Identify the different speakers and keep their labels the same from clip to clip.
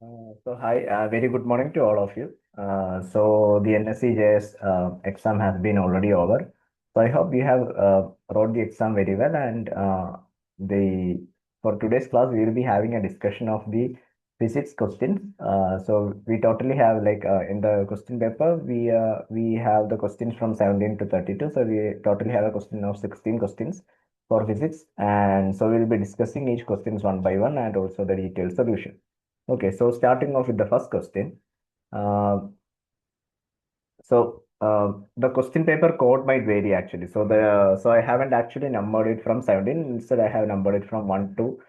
Speaker 1: Hi, very good morning to all of you. The NSEJS exam has been already over. So I hope you have wrote the exam very well. And the for today's class, we will be having a discussion of the physics questions. So we totally have in the question paper, we have the questions from 17 to 32. So we totally have a question of 16 questions for physics. And so we'll be discussing each questions one by one and also the detailed solution. Okay, so starting off with the first question. Uh, the question paper code might vary actually. So I haven't actually numbered it from 17. Instead, I have numbered it from 1 to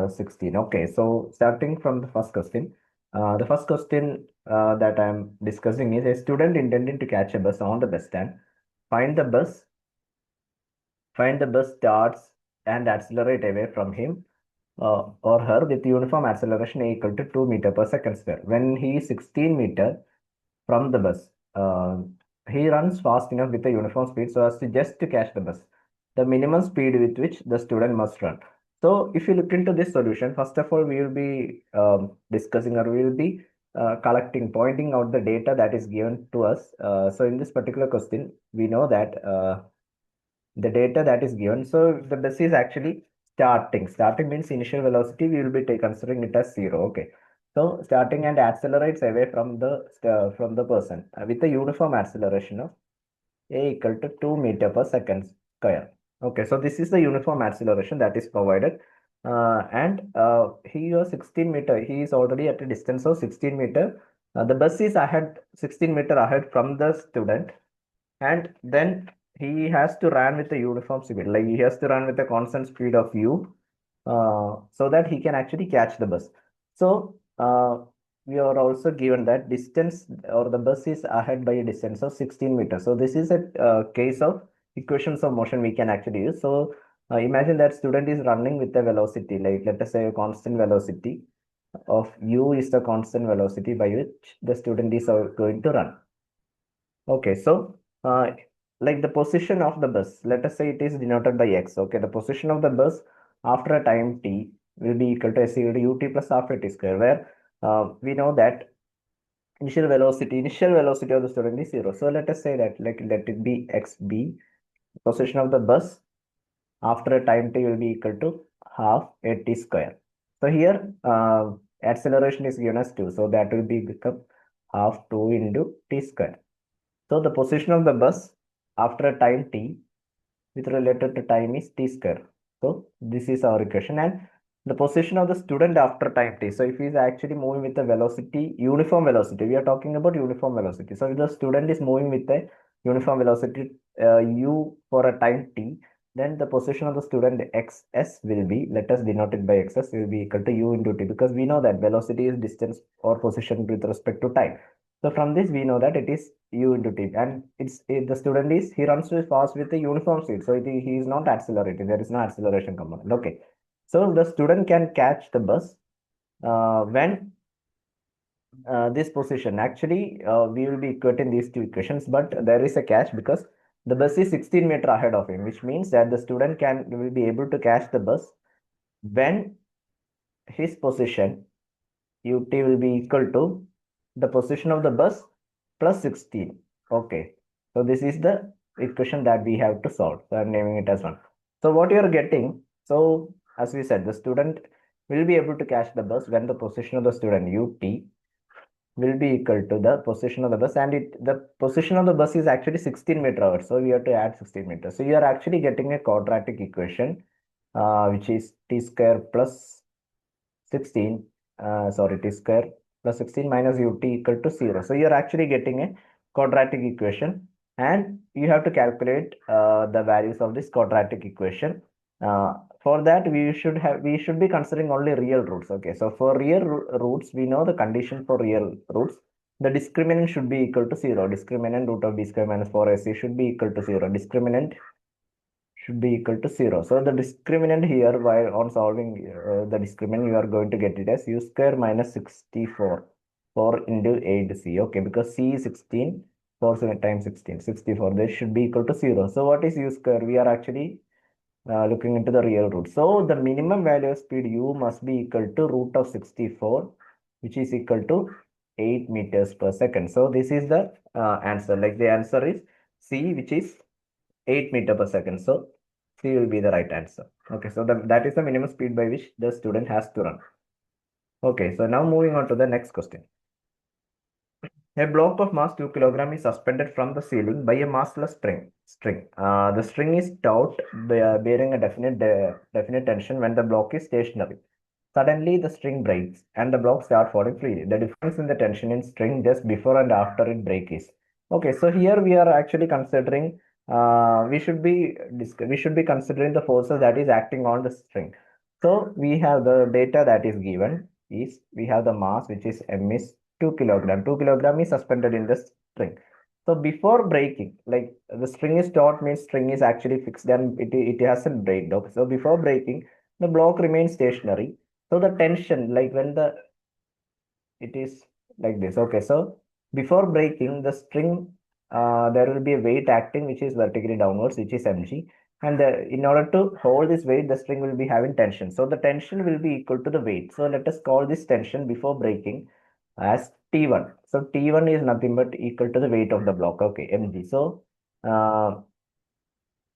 Speaker 1: 16. Okay, so starting from the first question. The first question that I'm discussing is a student intending to catch a bus on the bus stand. Find the bus, find the bus starts and accelerate away from him or her with uniform acceleration equal to 2 meter per second square. When he is 16 meter from the bus, he runs fast enough with a uniform speed so as to just to catch the bus. The minimum speed with which the student must run. So if you look into this solution, first of all, we will be discussing or we will be pointing out the data that is given to us. So in this particular question, we know that the data that is given. So the bus is actually starting. Starting means initial velocity. We will be considering it as zero. Okay. So starting and accelerates away from the person with a uniform acceleration of a equal to 2 meter per second square. Okay. So this is the uniform acceleration that is provided. He was 16 meter. He is already at a distance of 16 meter. The bus is ahead 16 meter ahead from the student, and then he has to run with a uniform speed, like he has to run with a constant speed of u, so that he can actually catch the bus. So we are also given that distance or the bus is ahead by a distance of 16 meters. So this is a case of equations of motion we can actually use. So imagine that student is running with a velocity, like let us say a constant velocity of u is the constant velocity by which the student is going to run. Okay, so like the position of the bus, let us say it is denoted by x. Okay, the position of the bus after a time t will be equal to s equal to ut plus half a t square, where we know that initial velocity of the student is zero. So let us say that like let it be xb, position of the bus after a time t will be equal to half a t square. So here acceleration is given as 2, so that will be become half 2 into t square. So the position of the bus after a time t with related to time is t square. So this is our equation, and the position of the student after time t. So if he is actually moving with the velocity, uniform velocity, we are talking about uniform velocity. So if the student is moving with a uniform velocity u for a time t, then the position of the student xs will be, let us denote it by xs, will be equal to u into t, because we know that velocity is distance or position with respect to time. So from this, we know that it is u into t, and the student is, he runs too fast with the uniform speed, so he is not accelerating. There is no acceleration component. Okay, so the student can catch the bus when this position. Actually, we will be equating these two equations, but there is a catch because the bus is 16 meter ahead of him, which means that the student will be able to catch the bus when his position ut will be equal to the position of the bus plus 16. Okay, so this is the equation that we have to solve. So I'm naming it as 1. So what you are getting, so as we said, the student will be able to catch the bus when the position of the student ut will be equal to the position of the bus, and the position of the bus is actually 16 meter out, so we have to add 16 meters. So you are actually getting a quadratic equation, which is t square plus 16, t square plus 16 minus ut equal to 0. So you're actually getting a quadratic equation, and you have to calculate the values of this quadratic equation. For that, we should be considering only real roots. Okay, so for real roots, we know the condition for real roots. The discriminant should be equal to 0. Discriminant root of b square minus 4ac should be equal to 0. Discriminant should be equal to 0. So the discriminant here, while on solving the discriminant, you are going to get it as u square minus 64, 4 into 8c. Okay, because c is 16, 4 times 16, 64. This should be equal to 0. So what is u square? We are actually looking into the real root. So the minimum value of speed u must be equal to root of 64 which is equal to 8 meters per second. So this is the answer. Like the answer is C, which is 8 meter per second. So C will be the right answer. Okay, so that is the minimum speed by which the student has to run. Okay, so now moving on to the next question. A block of mass 2 kg is suspended from the ceiling by a massless string. The string is taut, bearing a definite tension when the block is stationary. Suddenly, the string breaks and the block starts falling freely. The difference in the tension in string just before and after it break is okay. So here we are actually considering. We should be considering the forces that is acting on the string. So we have the data that is given is we have the mass which is m is 2 kilogram. 2 kilogram is suspended in the string. So before breaking, like the string is taut means string is actually fixed and it hasn't break. So before breaking, the block remains stationary. So the tension, like when the it is like this. Okay, so before breaking the string, there will be a weight acting which is vertically downwards, which is mg. And in order to hold this weight, the string will be having tension. So the tension will be equal to the weight. So let us call this tension before breaking as T1. So T1 is nothing but equal to the weight of the block. Okay, mg. So uh,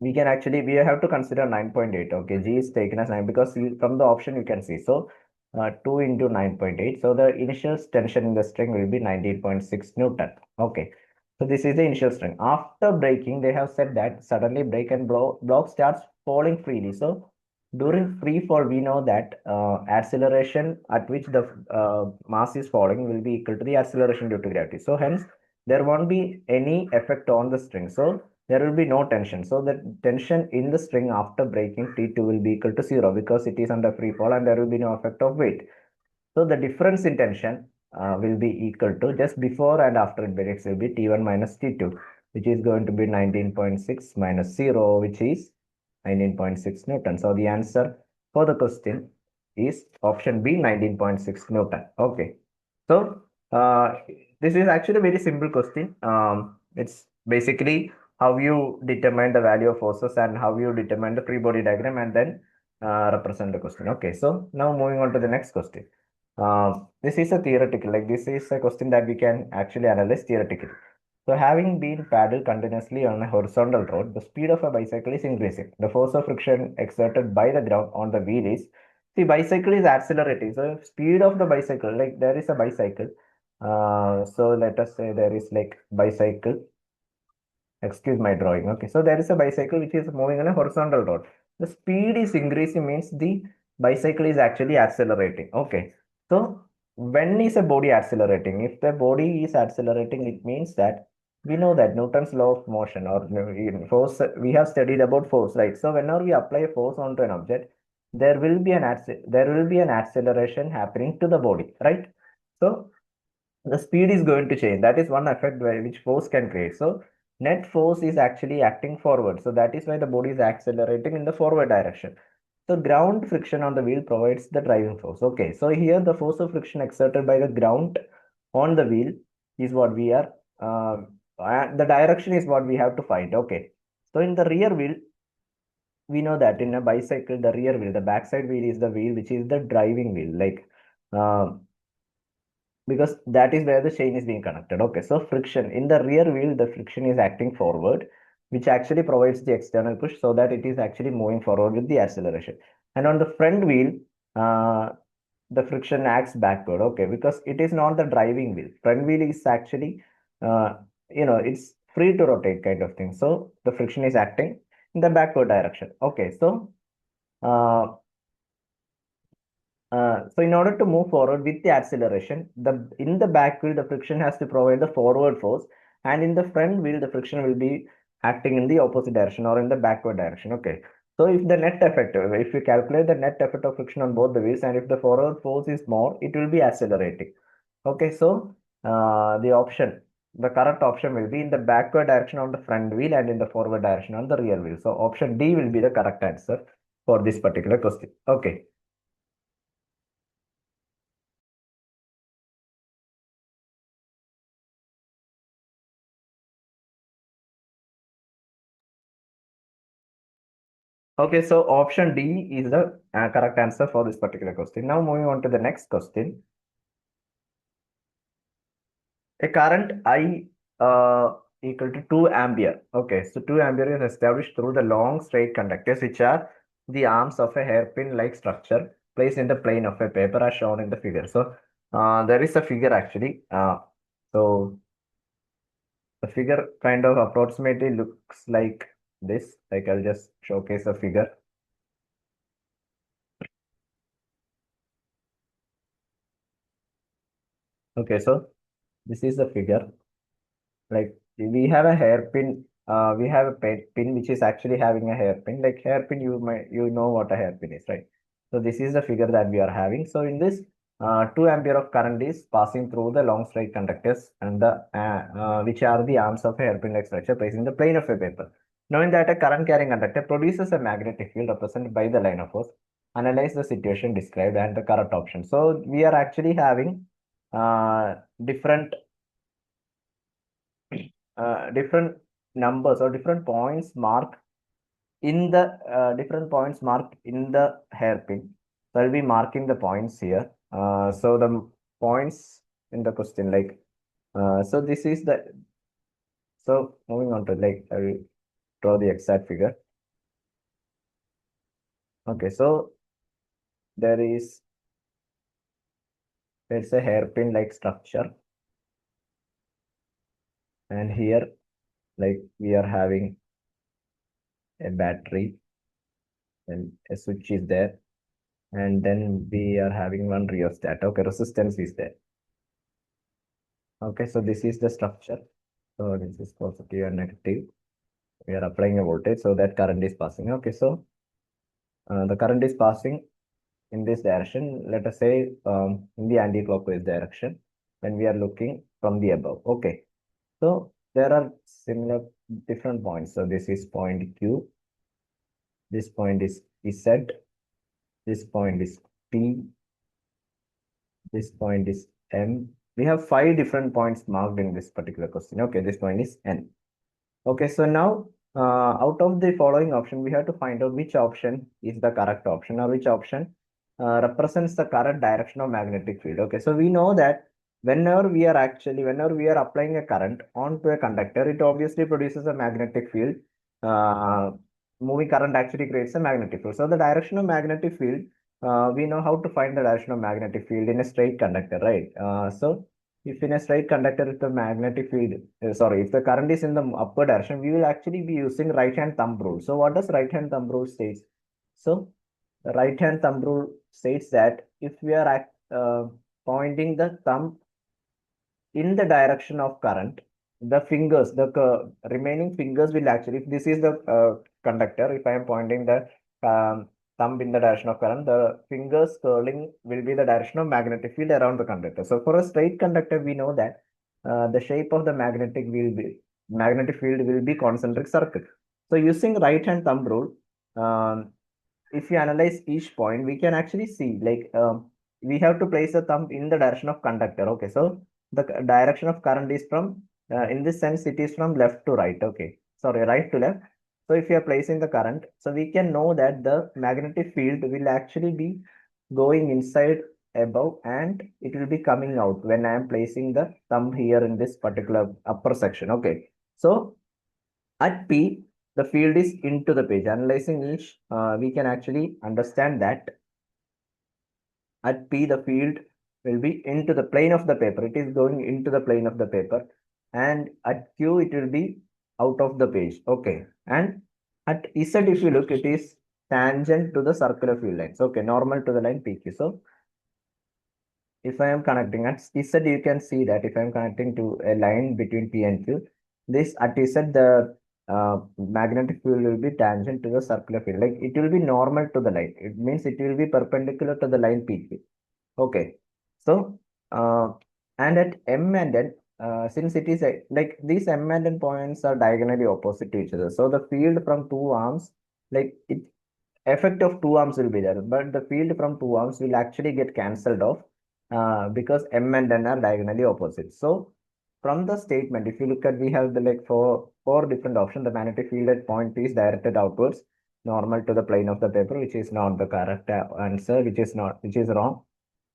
Speaker 1: we have to consider 9.8. Okay, g is taken as 9 because from the option you can see. So 2 into 9.8. So the initial tension in the string will be 19.6 Newton. Okay, so this is the initial string. After breaking, they have said that suddenly break and block starts falling freely. So during free fall, we know that acceleration at which the mass is falling will be equal to the acceleration due to gravity. So hence there won't be any effect on the string. So there will be no tension. So the tension in the string after breaking T2 will be equal to 0 because it is under free fall and there will be no effect of weight. So the difference in tension will be equal to just before and after it breaks will be T1 minus T2, which is going to be 19.6 minus 0, which is 19.6 Newton. So the answer for the question is option B, 19.6 Newton. Okay. So this is actually a very simple question. It's basically how you determine the value of forces and how you determine the free body diagram and then represent the question. Okay, so now moving on to the next question. This is a theoretical, like this is a question that we can actually analyze theoretically. So having been paddled continuously on a horizontal road, the speed of a bicycle is increasing. The force of friction exerted by the ground on the wheel is, see, bicycle is accelerating. So speed of the bicycle, like there is a bicycle. So let us say there is like bicycle. Excuse my drawing. Okay, so there is a bicycle which is moving on a horizontal road. The speed is increasing means the bicycle is actually accelerating. Okay, so when is a body accelerating? If the body is accelerating, it means that we know that Newton's law of motion or in force, we have studied about force, right? So whenever we apply a force onto an object, there will be an acceleration happening to the body, right? So the speed is going to change. That is one effect by which force can create. So net force is actually acting forward. So that is why the body is accelerating in the forward direction. So ground friction on the wheel provides the driving force. Okay, so here the force of friction exerted by the ground on the wheel is what we are, the direction is what we have to find. Okay, so in the rear wheel, we know that in a bicycle, the rear wheel, the backside wheel is the wheel which is the driving wheel. Like, because that is where the chain is being connected. Okay, so friction in the rear wheel, the friction is acting forward, which actually provides the external push so that it is actually moving forward with the acceleration. And on the front wheel, uh, the friction acts backward. Okay, because it is not the driving wheel. Front wheel is actually, uh, it's free to rotate kind of thing. So the friction is acting in the backward direction. Okay, so uh, so in order to move forward with the acceleration, in the back wheel, the friction has to provide the forward force, and in the front wheel, the friction will be acting in the opposite direction or in the backward direction. Okay. So if the net effect, if you calculate the net effect of friction on both the wheels, and if the forward force is more, it will be accelerating. Okay. So the correct option will be in the backward direction on the front wheel and in the forward direction on the rear wheel. So option D will be the correct answer for this particular question. Okay. Okay, so option D is the correct answer for this particular question. Now moving on to the next question. a current I equal to 2 ampere. Okay, so 2 ampere is established through the long straight conductors, which are the arms of a hairpin-like structure placed in the plane of a paper as shown in the figure. So there is a figure actually. So the figure kind of approximately looks like this. Like I'll just showcase a figure. Okay, so this is the figure. Like we have a hairpin, we have a pin which is actually having a hairpin. Like hairpin, you know what a hairpin is, right? So this is the figure that we are having. So in this, 2 ampere of current is passing through the long straight conductors and the which are the arms of a hairpin-like structure placed in the plane of a paper. Knowing that a current carrying conductor produces a magnetic field represented by the line of force, analyze the situation described and the correct option. So we are actually having different different numbers or different points marked in the different points marked in the hairpin. So I'll be marking the points here. So the points in the question, like so this is the so moving on to like I will draw the exact figure. Okay, so there is there's a hairpin like structure, and here like we are having a battery and a switch is there, and then we are having one rheostat. Okay, resistance is there. Okay, so this is the structure. So this is positive and negative. We are applying a voltage, so that current is passing. Okay, so the current is passing in this direction. Let us say in the anti-clockwise direction when we are looking from the above. Okay, so there are similar different points. So this is point Q. This point is Z. This point is P. This point is M. We have 5 different points marked in this particular question. Okay, this point is N. Okay, so now out of the following option, we have to find out which option is the correct option or which option represents the correct direction of magnetic field. Okay, so we know that whenever we are applying a current onto a conductor, it obviously produces a magnetic field. Uh, Moving current actually creates a magnetic field. So the direction of magnetic field, we know how to find the direction of magnetic field in a straight conductor, right? So if in a straight conductor, if the magnetic field, if the current is in the upward direction, we will actually be using right hand thumb rule. So what does right hand thumb rule states? So the right hand thumb rule states that if we are pointing the thumb in the direction of current, the fingers, remaining fingers will actually, if this is the conductor, if I am pointing the thumb in the direction of current, the fingers curling will be the direction of magnetic field around the conductor. So for a straight conductor, we know that the shape of the magnetic field will be concentric circle. So using right hand thumb rule, um, if you analyze each point, we can actually see like we have to place the thumb in the direction of conductor. Okay, so the direction of current is from in this sense it is from left to right. Okay, sorry, right to left. So if you are placing the current, so we can know that the magnetic field will actually be going inside above and it will be coming out when I am placing the thumb here in this particular upper section. Okay, so at P, the field is into the page. Analyzing each, we can actually understand that at P, the field will be into the plane of the paper. It is going into the plane of the paper. And at Q, it will be out of the page. Okay. And at Z, if you look, it is tangent to the circular field lines. Okay, normal to the line PQ. So if I am connecting at Z, you can see that if I am connecting to a line between P and Q, this at Z, the magnetic field will be tangent to the circular field. Like it will be normal to the line. It means it will be perpendicular to the line PQ. Okay. So, and at M and N, since it is like these M and N points are diagonally opposite to each other. So the field from two arms, like it effect of two arms will be there, but the field from two arms will actually get cancelled off because M and N are diagonally opposite. So from the statement, if you look at, we have the like four different options. The magnetic field at point P is directed outwards, normal to the plane of the paper, which is not the correct answer, which is wrong.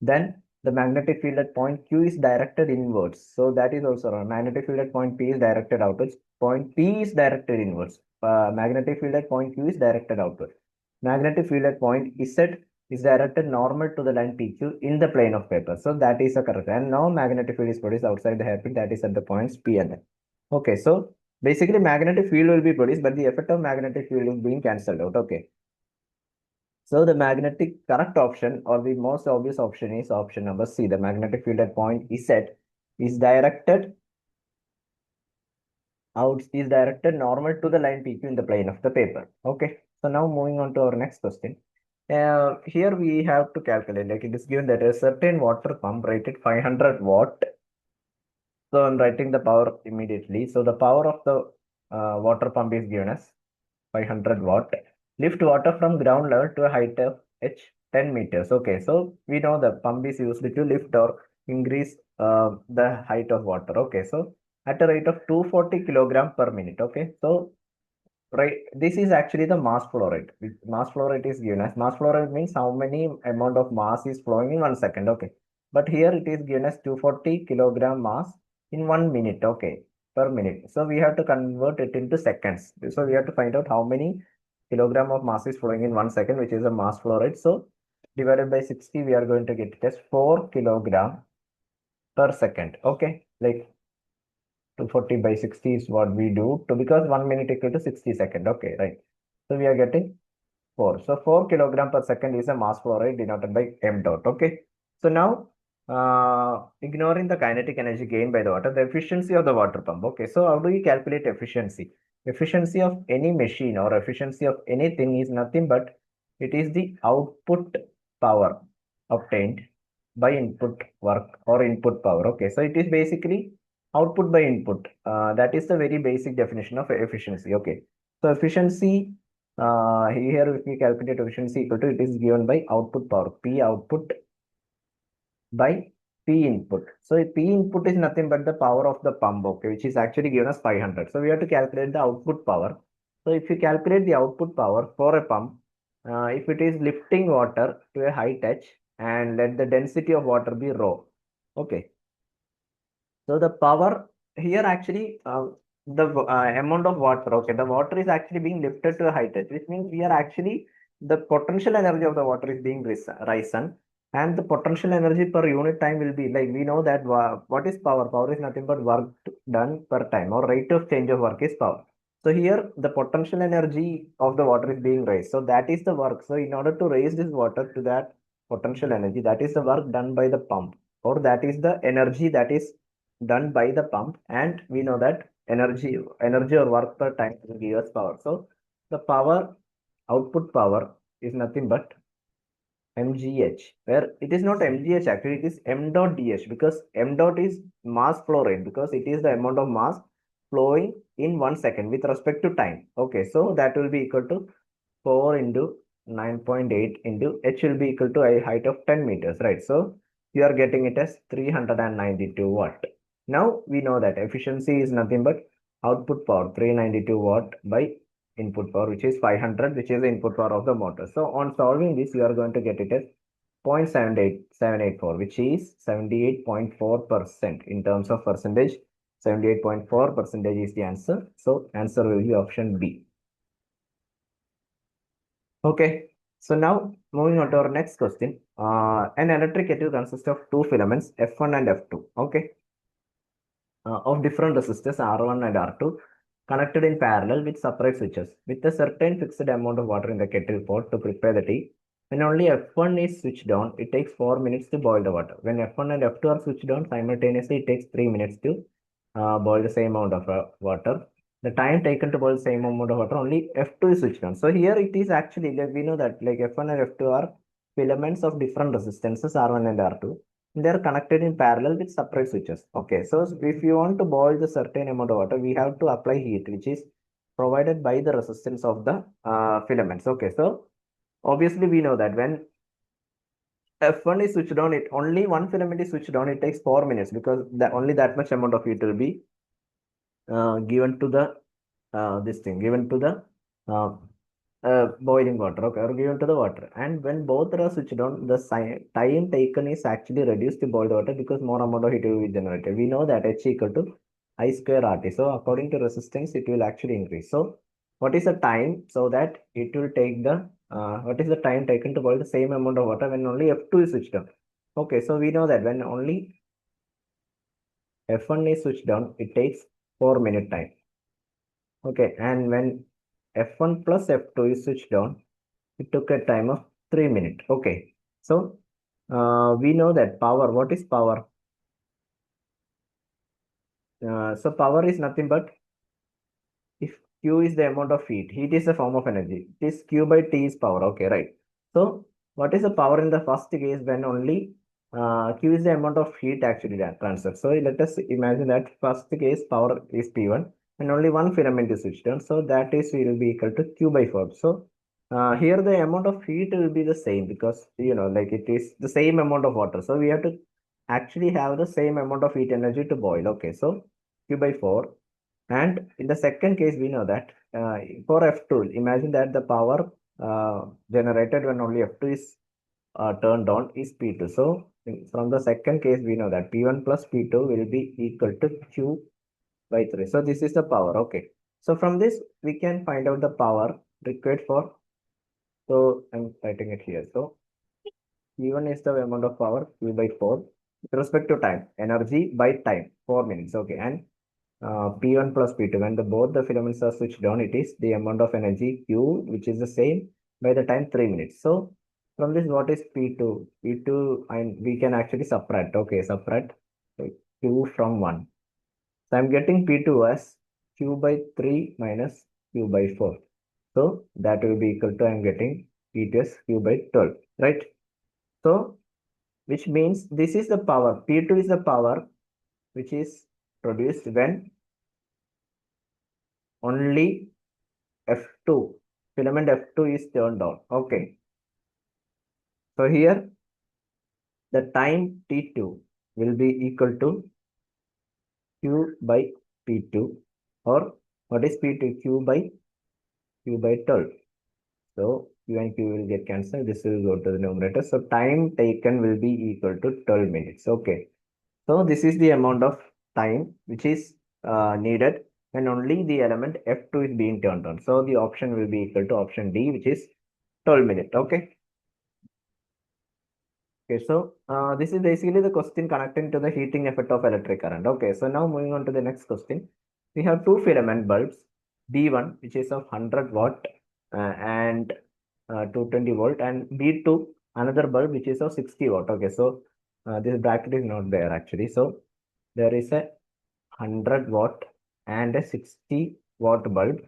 Speaker 1: Then the magnetic field at point Q is directed inwards. So that is also wrong. Magnetic field at point P is directed outwards. Point P is directed inwards. Magnetic field at point Q is directed outwards. Magnetic field at point Z is directed normal to the line PQ in the plane of paper. So that is a correct. And now magnetic field is produced outside the hairpin, that is at the points P and N. Okay, so basically magnetic field will be produced, but the effect of magnetic field is being cancelled out. Okay. So the magnetic correct option or the most obvious option is option number C. The magnetic field at point Z is directed normal to the line PQ in the plane of the paper. Okay. So now moving on to our next question. Here we have to calculate, like it is given that a certain water pump rated 500 watt. So I'm writing the power immediately. So the power of the water pump is given as 500 watt. Lift water from ground level to a height of h 10 meters. Okay, so we know the pump is used to lift or increase the height of water. Okay, so at a rate of 240 kilogram per minute. Okay, so right, this is actually the mass flow rate. Mass flow rate is given as mass flow rate means how many amount of mass is flowing in 1 second. Okay, but here it is given as 240 kilogram mass in 1 minute. Okay, per minute. So we have to convert it into seconds. So we have to find out how many kilogram of mass is flowing in 1 second, which is a mass flow rate. So divided by 60, we are going to get it as 4 kilogram per second. Okay, like 240 by 60 is what we do to, because 1 minute equal to 60 seconds. Okay, right. So we are getting 4. So 4 kilogram per second is a mass flow rate denoted by m dot. Okay. So now, ignoring the kinetic energy gained by the water, the efficiency of the water pump. Okay. So how do we calculate efficiency? Efficiency of any machine or efficiency of anything is nothing but it is the output power obtained by input work or input power. Okay. So it is basically output by input. That is the very basic definition of efficiency. Okay. So efficiency here if we calculate efficiency equal to, it is given by output power, P output by P input. So P input is nothing but the power of the pump, okay, which is actually given as 500. So we have to calculate the output power. So if you calculate the output power for a pump, if it is lifting water to a height h and let the density of water be rho. Okay. So the power here actually the amount of water, okay, the water is actually being lifted to a height, which means we are actually the potential energy of the water is being risen, and the potential energy per unit time will be like we know that what is power? Power is nothing but work done per time, or rate of change of work is power. So here the potential energy of the water is being raised. So that is the work. So in order to raise this water to that potential energy, that is the work done by the pump, or that is the energy that is done by the pump, and we know that energy or work per time will give us power. So the power output power is nothing but mgh, where it is not mgh actually, it is m dot dh, because m dot is mass flow rate, because it is the amount of mass flowing in 1 second with respect to time. Okay, so that will be equal to 4 into 9.8 into h will be equal to a height of 10 meters, right? So you are getting it as 392 watt. Now we know that efficiency is nothing but output power 392 watt by input power, which is 500, which is the input power of the motor. So on solving this, you are going to get it as 0.78784, which is 78.4% in terms of percentage. 78.4% is the answer. So answer will be option B. Okay, so now moving on to our next question. An electric kettle consists of two filaments, F1 and F2. Okay, of different resistors R1 and R2 connected in parallel with separate switches with a certain fixed amount of water in the kettle pot to prepare the tea. When only F1 is switched on, it takes 4 minutes to boil the water. When F1 and F2 are switched on simultaneously, it takes 3 minutes to boil the same amount of water. The time taken to boil the same amount of water, only F2 is switched on. So here it is actually, like we know that like F1 and F2 are filaments of different resistances R1 and R2. They are connected in parallel with separate switches. Okay, so if you want to boil the certain amount of water, we have to apply heat, which is provided by the resistance of the filaments. Okay, so obviously we know that when F1 is switched on, it only one filament is switched on, it takes 4 minutes, because only that much amount of heat will be given to the this thing, given to the boiling water, okay, or given to the water. And when both are switched on, the time taken is actually reduced to boil the water because more amount of heat will be generated. We know that H equal to I square RT. So according to resistance, it will actually increase. So what is the time so that it will take the what is the time taken to boil the same amount of water when only F2 is switched on? Okay, so we know that when only F1 is switched on, it takes 4 minute time. Okay, and when F1 plus F2 is switched on, it took a time of 3 minutes. Okay, so we know that power. What is power? So power is nothing but if Q is the amount of heat is a form of energy. It is Q by T is power. Okay, right. So what is the power in the first case when only Q is the amount of heat actually transferred. So let us imagine that first case power is P1 and only one filament is switched on. So that is will be equal to Q by 4. So here the amount of heat will be the same because like it is the same amount of water. So we have to actually have the same amount of heat energy to boil. Okay, so Q by 4. And in the second case, we know that for F2, imagine that the power generated when only F2 is turned on is P2. So from the second case, we know that P1 plus P2 will be equal to Q by 3. So this is the power. Okay. So from this, we can find out the power required for. So I'm writing it here. So P1 is the amount of power Q by 4 with respect to time, energy by time, 4 minutes. Okay. And P1 plus P2, when both the filaments are switched on, it is the amount of energy Q, which is the same by the time 3 minutes. So from this, what is P2? P2, and we can actually subtract. Okay, subtract Q from 1. So I'm getting P2 as Q by 3 minus Q by 4. So that will be equal to, I'm getting P2 as Q by 12, right? So which means this is the power. P2 is the power which is produced when only F2, filament F2 is turned on. Okay. So here the time T2 will be equal to Q by P2, or what is P2? Q by 12. So Q and Q will get cancelled. This will go to the numerator. So time taken will be equal to 12 minutes. Okay. So this is the amount of time which is needed when only the element F2 is being turned on. So the option will be equal to option D, which is 12 minutes. Okay. Okay, so this is basically the question connecting to the heating effect of electric current. Okay, so now moving on to the next question. We have two filament bulbs, B1, which is of 100 watt and 220 volt, and B2, another bulb, which is of 60 watt. Okay, so this bracket is not there actually. So there is a 100 watt and a 60 watt bulb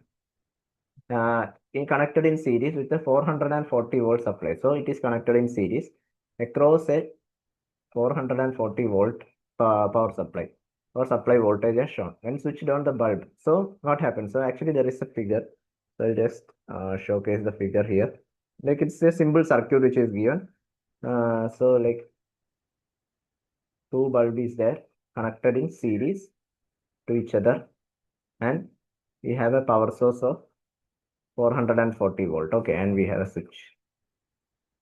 Speaker 1: connected in series with a 440 volt supply. So it is connected in series across a 440 volt power supply or supply voltage as shown. When switched on the bulb, so what happens? So actually there is a figure. So I'll just showcase the figure here. Like it's a simple circuit which is given. So like two bulb is there connected in series to each other, and we have a power source of 440 volt. Okay, and we have a switch.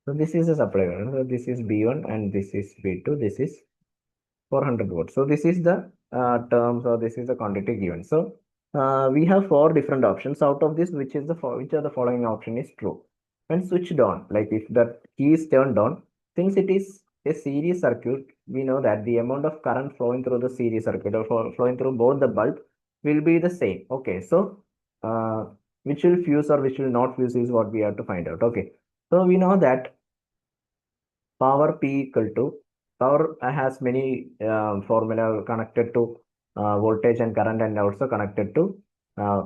Speaker 1: So this is a supply. So this is B1 and this is B2. This is 400 watts. So this is the terms, or this is the quantity given. So we have four different options. Out of this, which are the following option is true? When switched on, like if the key is turned on, since it is a series circuit, we know that the amount of current flowing through the series circuit or flowing through both the bulb will be the same. Okay, so which will fuse or which will not fuse is what we have to find out. Okay, so we know that power P equal to power has many formula connected to voltage and current, and also connected to uh,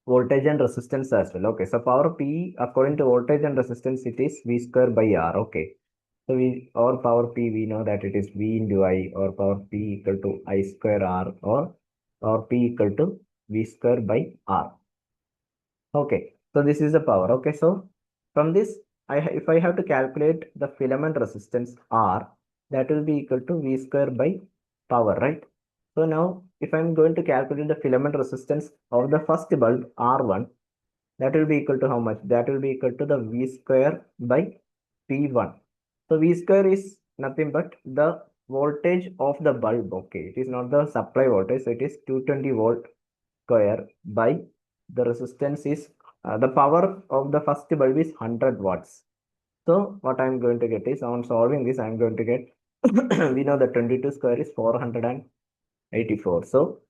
Speaker 1: voltage and resistance as well. Okay, so power P according to voltage and resistance, it is V square by R. Okay, so or power P, we know that it is V into I, or power P equal to I square R, or P equal to V square by R. Okay, so this is the power. Okay, so from this, if I have to calculate the filament resistance R, that will be equal to V square by power, right? So now, if I'm going to calculate the filament resistance of the first bulb R1, that will be equal to how much? That will be equal to the V square by P1. So V square is nothing but the voltage of the bulb. Okay, it is not the supply voltage, so it is 220 volt square by the resistance is the power of the first bulb is 100 watts. So what I'm going to get is, on solving this, I'm going to get we know that 22 square is 484. So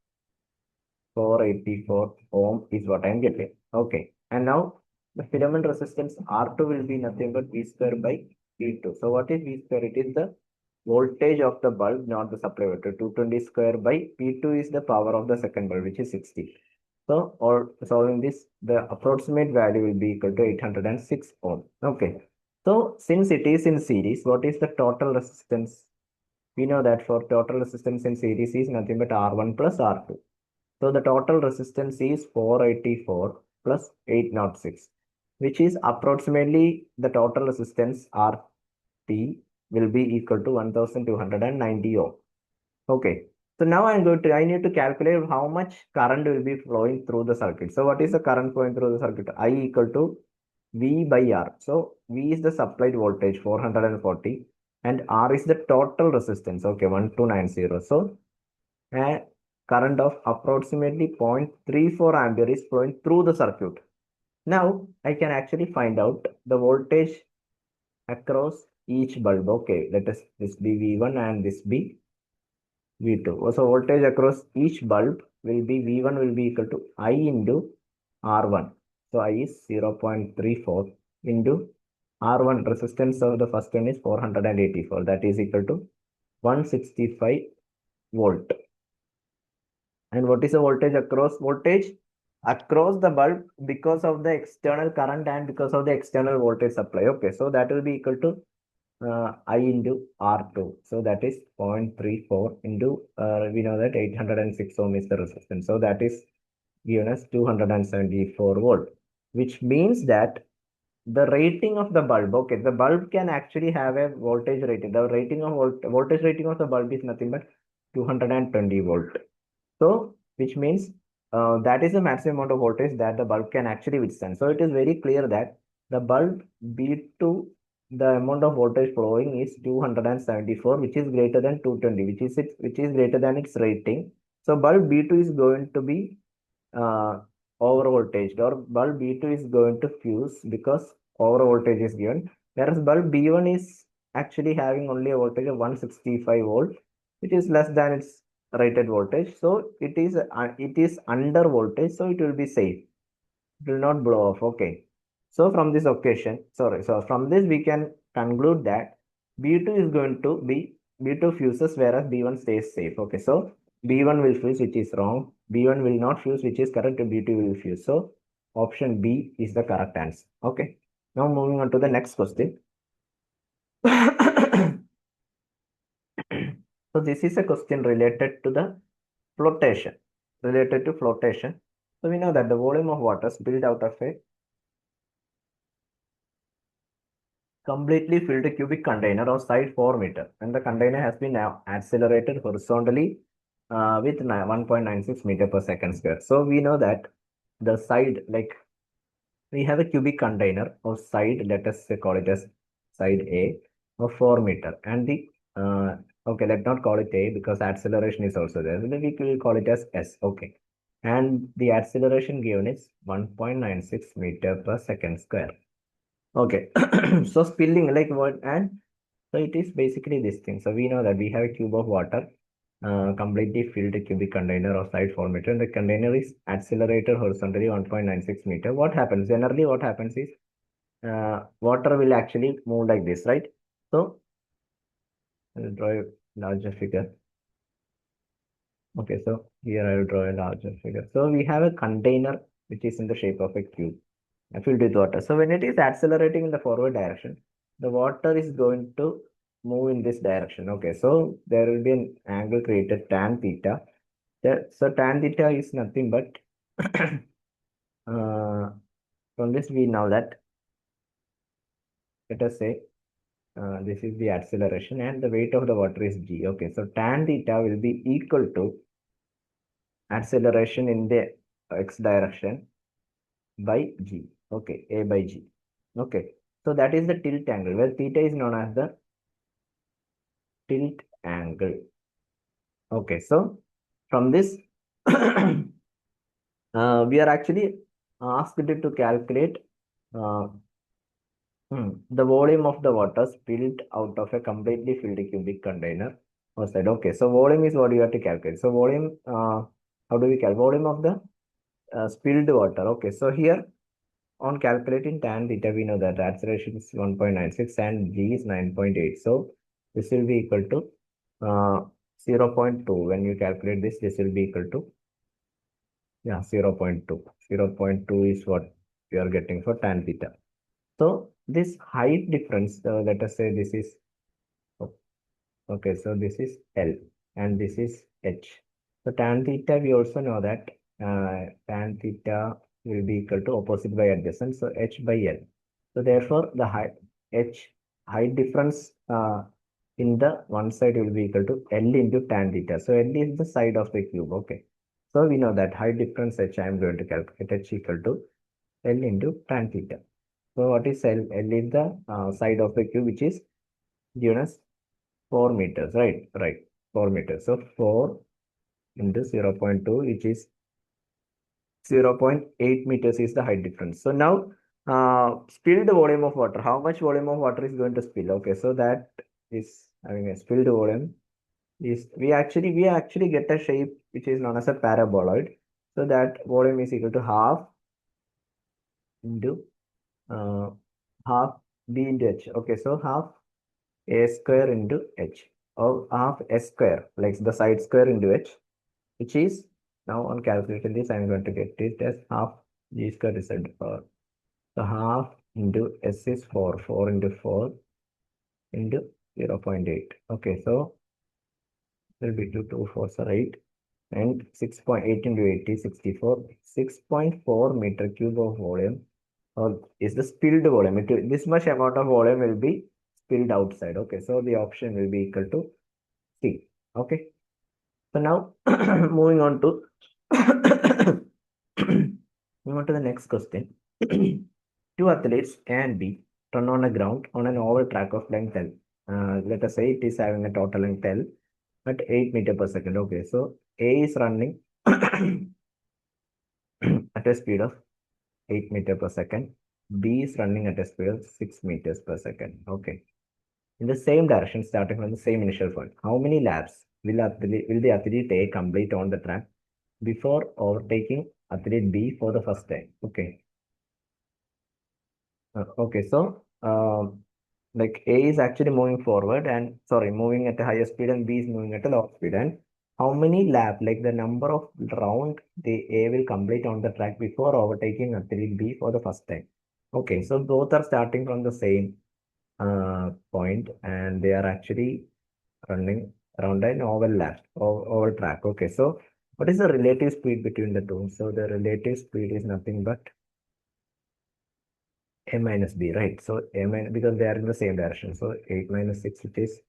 Speaker 1: 484 ohm is what I'm getting. Okay. And now the filament resistance R2 will be nothing but V square by V2. So what is V square? It is the voltage of the bulb, not the supply voltage. 220 square by P2 is the power of the second bulb, which is 60. So, or solving this, the approximate value will be equal to 806 ohm. Okay. So, since it is in series, what is the total resistance? We know that for total resistance in series is nothing but R1 plus R2. So, the total resistance is 484 plus 806, which is approximately the total resistance RT will be equal to 1290 ohm. Okay. So now I need to calculate how much current will be flowing through the circuit. So what is the current flowing through the circuit? I equal to V by R. So V is the supplied voltage 440 and R is the total resistance. Okay, 1290. So a current of approximately 0.34 ampere is flowing through the circuit. Now I can actually find out the voltage across each bulb. Okay, let us this be V1 and this be V2. So voltage across each bulb will be V1 will be equal to I into R1. So I is 0.34 into R1. Resistance of the first one is 484. That is equal to 165 volt. And what is the voltage across? Voltage across the bulb because of the external current and because of the external voltage supply. Okay, so that will be equal to I into R2. So that is 0.34 into, we know that 806 ohm is the resistance. So that is given as 274 volt, which means that the rating of the bulb, okay, the bulb can actually have a voltage rating. The rating of voltage rating of the bulb is nothing but 220 volt. So, which means that is the maximum amount of voltage that the bulb can actually withstand. So, it is very clear that the bulb B2, the amount of voltage flowing is 274, which is greater than 220, which is greater than its rating. So, bulb B2 is going to be uh, over voltage, or bulb B2 is going to fuse because over voltage is given, whereas bulb B1 is actually having only a voltage of 165 volt, which is less than its rated voltage. So it is under voltage, so it will be safe. It will not blow off. Okay. So from this occasion, so from this we can conclude that B2 is going to be B2 fuses, whereas B1 stays safe. Okay. So B1 will fuse, which is wrong. B1 will not fuse, which is correct. B2 will fuse. So option B is the correct answer. Okay. Now moving on to the next question. So this is a question related to the flotation. Related to flotation. So we know that the volume of water spilled out of a completely filled cubic container of side 4 meter, and the container has been now accelerated horizontally with 1.96 meter per second square. So we know that the side, like we have a cubic container of side, let us say call it as side A of 4 meter, and the okay, let's not call it A because acceleration is also there. We will call it as S. Okay, and the acceleration given is 1.96 meter per second square. Okay, so spilling like what, and so it is basically this thing. So we know that we have a cube of water, completely filled cubic container of side 4 meter, and the container is accelerated horizontally 1.96 meter. What happens? Generally, what happens is water will actually move like this, right? So I'll draw a larger figure. Okay, so here I will draw a larger figure. So we have a container which is in the shape of a cube filled with water. So when it is accelerating in the forward direction, the water is going to move in this direction. Okay, so there will be an angle created tan theta. So tan theta is nothing but from this we know that, let us say this is the acceleration and the weight of the water is g. Okay, so tan theta will be equal to acceleration in the x direction by G. Okay, A by G. Okay, so that is the tilt angle, where theta is known as the tilt angle. Okay, so from this, we are actually asked to calculate uh, the volume of the water spilled out of a completely filled cubic container outside. Okay, so volume is what you have to calculate. So volume, how do we calculate volume of the spilled water? Okay, so here on calculating tan theta, we know that the acceleration is 1.96 and g is 9.8. So this will be equal to 0.2. When you calculate this will be equal to 0.2. 0.2 is what you are getting for tan theta. So this height difference, let us say this is okay. So this is L and this is H. So tan theta, we also know that tan theta will be equal to opposite by adjacent. So H by L. So therefore, the height difference in the one side will be equal to L into tan theta. So L is the side of the cube. Okay. So we know that height difference H, I am going to calculate H equal to L into tan theta. So what is L? L is the side of the cube, which is given as 4 meters, right? Right, 4 meters. So 4 into 0.2, which is 0.8 meters is the height difference. So now spill the volume of water. How much volume of water is going to spill? Okay, so that is having a spilled volume is we actually get a shape which is known as a paraboloid. So that volume is equal to half into uh, half b into h. Okay, so half a square into h, or half s square, like the side square into h, which is now on calculating this, I'm going to get it as half g square z power. So half into s is 4, 4 into 4 into 0.8. Okay, so it will be 2, 2, 4, so 8. And 6.8 into 8 is 64. 6.4 meter cube of volume or is the spilled volume. This much amount of volume will be spilled outside. Okay, so the option will be equal to C. Okay, so now moving on to move on to the next question. Two athletes A and B run on a ground on an oval track of length L. Let us say it is having a total length L at 8 meter per second. Okay, so A is running at a speed of 8 meter per second. B is running at a speed of 6 meters per second. Okay, in the same direction, starting from the same initial point. How many laps will the athlete A complete on the track before overtaking athlete B for the first time? Okay. Okay, so like A is actually moving forward and sorry, moving at a higher speed, and B is moving at a lower speed. And how many lap, like the number of round the A will complete on the track before overtaking athlete B for the first time? Okay, so both are starting from the same point and they are actually running around an oval lap or oval track. Okay, so what is the relative speed between the two? So the relative speed is nothing but a minus b, right? So a minus, because they are in the same direction. So 8 minus 6, which is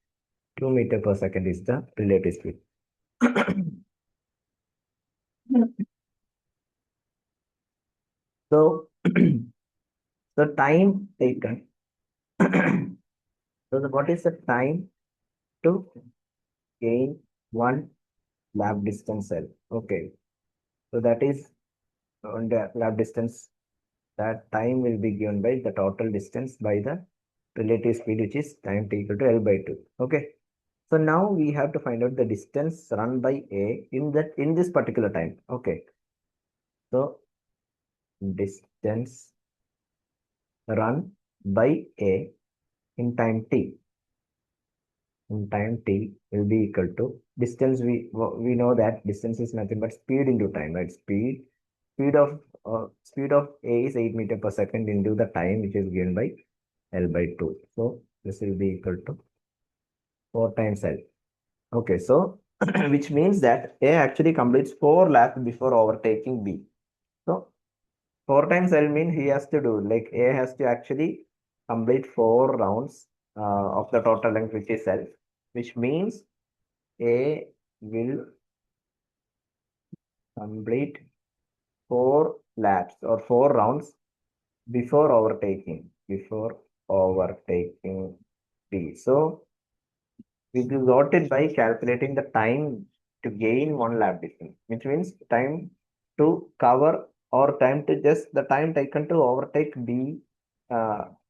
Speaker 1: 2 meter per second, is the relative speed. So the time taken. So what is the time to gain one lap distance L? Okay, so that is on the lap distance. That time will be given by the total distance by the relative speed, which is time t equal to L by 2. Okay. So now we have to find out the distance run by A in this particular time. Okay. So distance run by A in time t. In time t will be equal to distance. We know that distance is nothing but speed into time, right? Speed of A is 8 meter per second into the time which is given by L by 2. So this will be equal to 4 times L. Okay, so which means that A actually completes 4 laps before overtaking B. So 4 times L means he has to do, like A has to actually complete 4 rounds of the total length, which is L, which means A will complete 4 laps or 4 rounds before overtaking. T. So we got it by calculating the time to gain 1 lap distance, which means time to cover or time to just the time taken to overtake B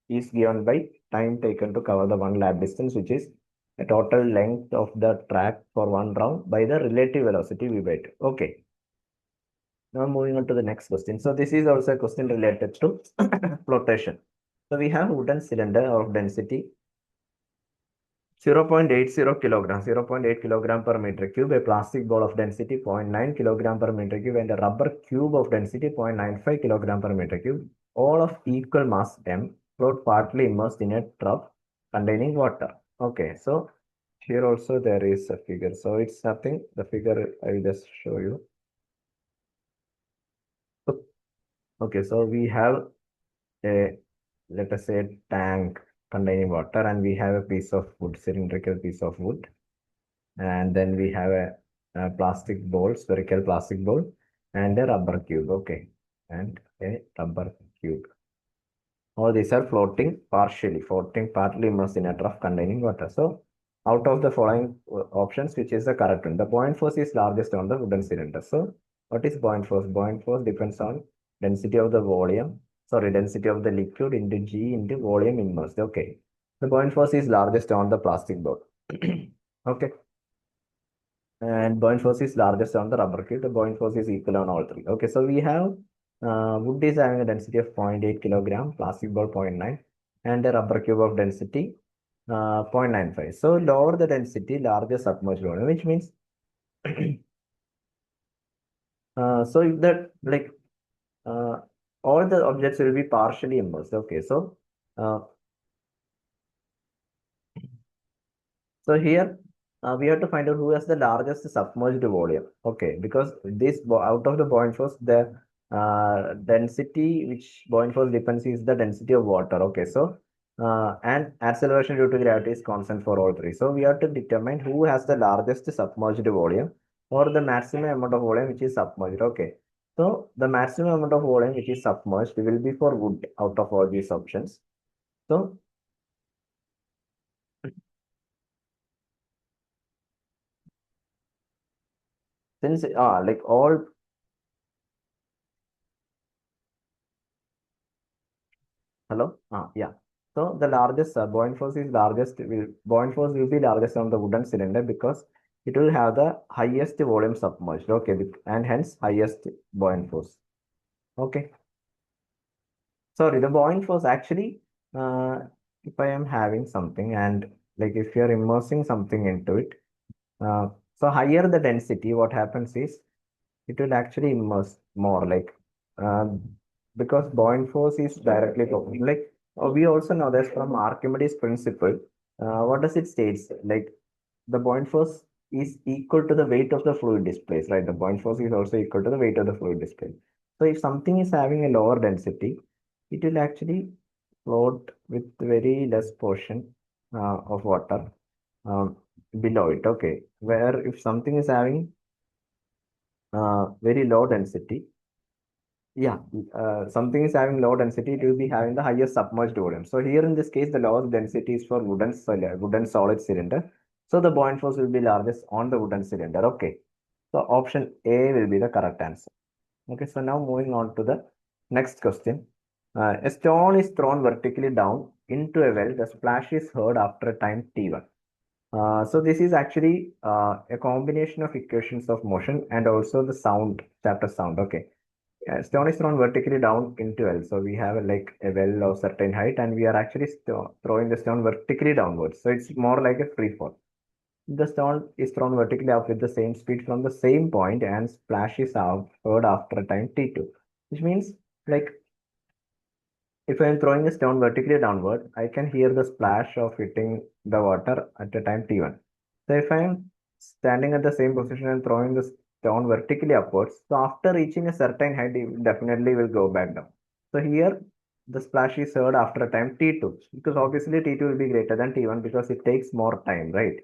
Speaker 1: is given by time taken to cover the 1 lap distance, which is the total length of the track for 1 round by the relative velocity V by 2. Okay. Now moving on to the next question. So this is also a question related to flotation. So we have wooden cylinder of density 0.80 kilogram, 0.8 kilogram per meter cube, a plastic ball of density 0.9 kilogram per meter cube, and a rubber cube of density 0.95 kilogram per meter cube, all of equal mass M, float partly immersed in a trough containing water. Okay, so here also there is a figure. So it's nothing. The figure I will just show you. Okay, so we have a, let us say, tank containing water, and we have a piece of wood, cylindrical piece of wood, and then we have a plastic bowl, spherical plastic bowl, and a rubber cube. Okay, and a rubber cube. All these are floating partly immersed in a trough containing water. So, out of the following options, which is the correct one? The buoyant force is largest on the wooden cylinder. So, what is buoyant force? Buoyant force depends on density of the volume, density of the liquid into G into volume immersed. Okay, the buoyant force is largest on the plastic bowl. Okay, and buoyant force is largest on the rubber cube. The buoyant force is equal on all three. Okay, so we have wood is having a density of 0.8 kilogram, plastic ball 0.9, and a rubber cube of density 0.95. So lower the density, larger submerged volume, which means so if that like all the objects will be partially immersed. Okay, so uh, here we have to find out who has the largest submerged volume. Okay, because this out of the buoyant force, the density which buoyant force depends is the density of water. Okay, so and acceleration due to gravity is constant for all three. So we have to determine who has the largest submerged volume or the maximum amount of volume which is submerged. Okay, so the maximum amount of volume which is submerged will be for wood out of all these options. So since like all hello, yeah. So the largest buoyant force is largest. Buoyant force will be largest on the wooden cylinder because it will have the highest volume submerged. Okay, and hence highest buoyant force. Okay. Sorry, the buoyant force actually, if I am having something and like if you are immersing something into it, so higher the density, what happens is it will actually immerse more um, because buoyant force is directly like we also know this from Archimedes principle. What does it states? Like the buoyant force is equal to the weight of the fluid displaced, right? The buoyant force is also equal to the weight of the fluid displaced. So if something is having a lower density, it will actually float with very less portion of water um, below it. Okay, where if something is having very low density, yeah, something is having low density, it will be having the highest submerged volume. So here in this case, the lowest density is for wooden solid cylinder. So the buoyant force will be largest on the wooden cylinder. Okay, so option A will be the correct answer. Okay, so now moving on to the next question. A stone is thrown vertically down into a well. The splash is heard after a time t1. So this is actually a combination of equations of motion and also the sound, chapter sound. Okay. Stone is thrown vertically down into well. So we have like a well of certain height and we are actually throwing the stone vertically downwards. So it's more like a free fall. The stone is thrown vertically up with the same speed from the same point and splash is out heard after a time t2, which means like if I am throwing a stone vertically downward, I can hear the splash of hitting the water at a time t1. So if I am standing at the same position and throwing the stone vertically upwards, so after reaching a certain height, it definitely will go back down. So here the splash is heard after a time t2 because obviously t2 will be greater than t1 because it takes more time, right?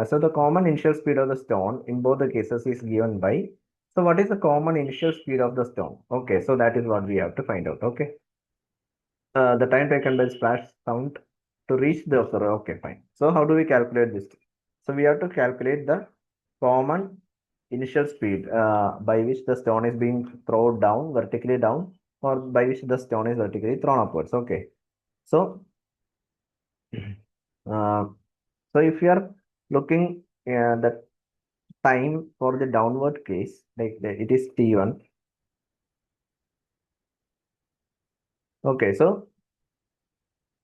Speaker 1: So the common initial speed of the stone in both the cases is given by So what is the common initial speed of the stone? Okay, so that is what we have to find out. Okay. The time taken by splash sound to reach the observer. Okay, fine. So how do we calculate this? So we have to calculate the common initial speed by which the stone is being thrown down vertically down, or by which the stone is vertically thrown upwards. Okay. So uh, so if you are looking the time for the downward case, like it is T1. Okay, so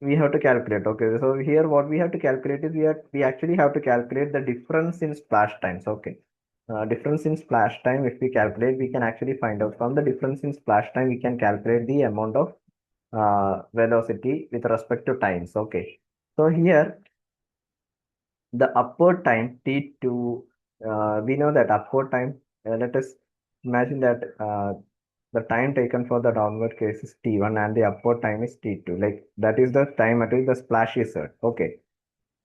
Speaker 1: we have to calculate. Okay, so here what we have to calculate is we actually have to calculate the difference in splash times. Okay, difference in splash time, if we calculate, we can actually find out from the difference in splash time, we can calculate the amount of velocity with respect to times. Okay, so here the upward time T2, we know that upward time, let us imagine that the time taken for the downward case is T1 and the upward time is T2. Like that is the time at which the splash is heard. Okay.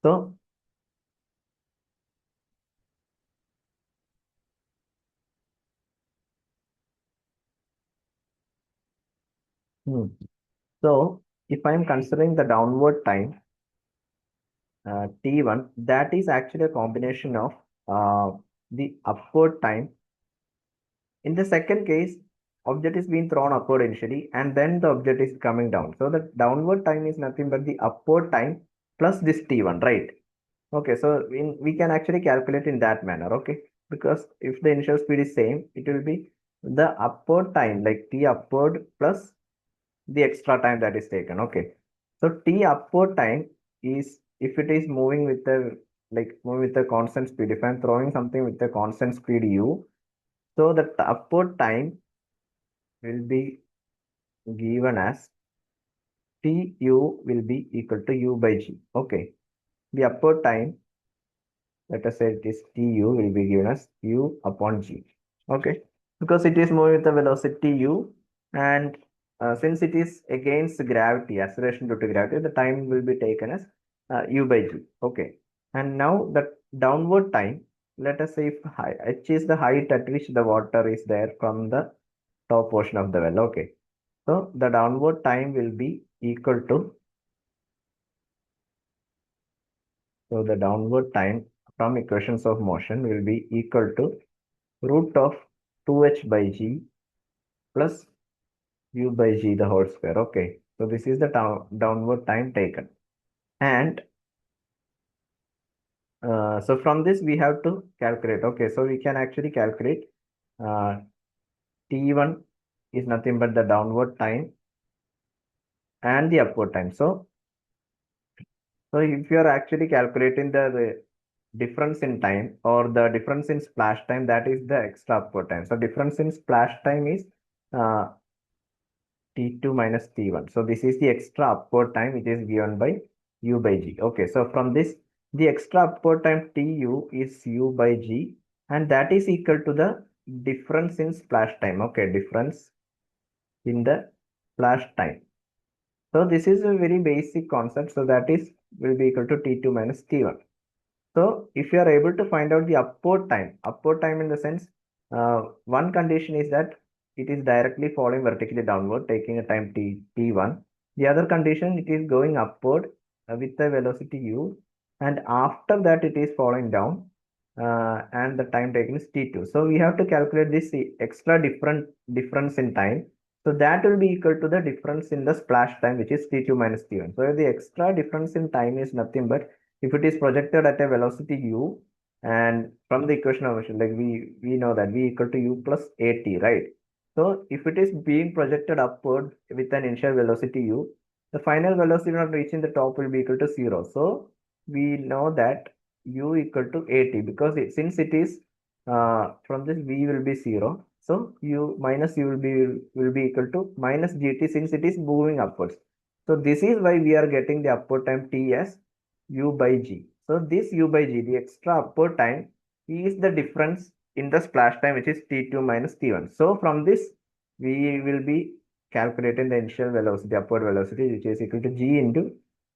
Speaker 1: So, hmm, so if I'm considering the downward time T1, that is actually a combination of the upward time. In the second case, object is being thrown upward initially and then the object is coming down. So the downward time is nothing but the upward time plus this T1, right? Okay, so we can actually calculate in that manner, okay? Because if the initial speed is same, it will be the upward time, like T upward plus the extra time that is taken, okay? So T upward time is if it is moving with the moving with a constant speed. If I'm throwing something with a constant speed U, so the upward time will be given as Tu will be equal to U by G, okay? The upward time, let us say it is Tu will be given as U upon G, okay, because it is moving with the velocity U, and since it is against gravity, acceleration due to gravity, the time will be taken as U by G, okay. And now the downward time, let us say if H is the height at which the water is there from the top portion of the well, okay. So the downward time will be equal to, so the downward time from equations of motion will be equal to root of 2h by g plus u by g the whole square. Okay, so this is the downward time taken. And so from this we have to calculate. Okay, so we can actually calculate uh, t1 is nothing but the downward time and the upward time. So if you are actually calculating the difference in time or the difference in splash time, that is the extra upward time. So difference in splash time is uh, T2 minus T1. So this is the extra upward time which is given by U by G. Okay, so from this, the extra upward time Tu is U by G, and that is equal to the difference in splash time. Okay, difference in the splash time. So this is a very basic concept. So that is will be equal to T2 minus T1. So if you are able to find out the upward time in the sense, one condition is that it is directly falling vertically downward, taking a time t1. The other condition, it is going upward with the velocity u, and after that it is falling down, and the time taken is t2. So we have to calculate this extra difference in time. So that will be equal to the difference in the splash time, which is t2 minus t1. So the extra difference in time is nothing but if it is projected at a velocity u, and from the equation of motion, like we know that v equal to u plus at, right? So if it is being projected upward with an initial velocity u, the final velocity not reaching the top will be equal to 0. So we know that u equal to at, because since it is from this v will be 0. So u minus u will be equal to minus gt, since it is moving upwards. So this is why we are getting the upward time t as u by g. So this u by g, the extra upward time, is the difference in the splash time, which is t2 minus t1. So from this, we will be calculating the initial velocity, upward velocity, which is equal to g into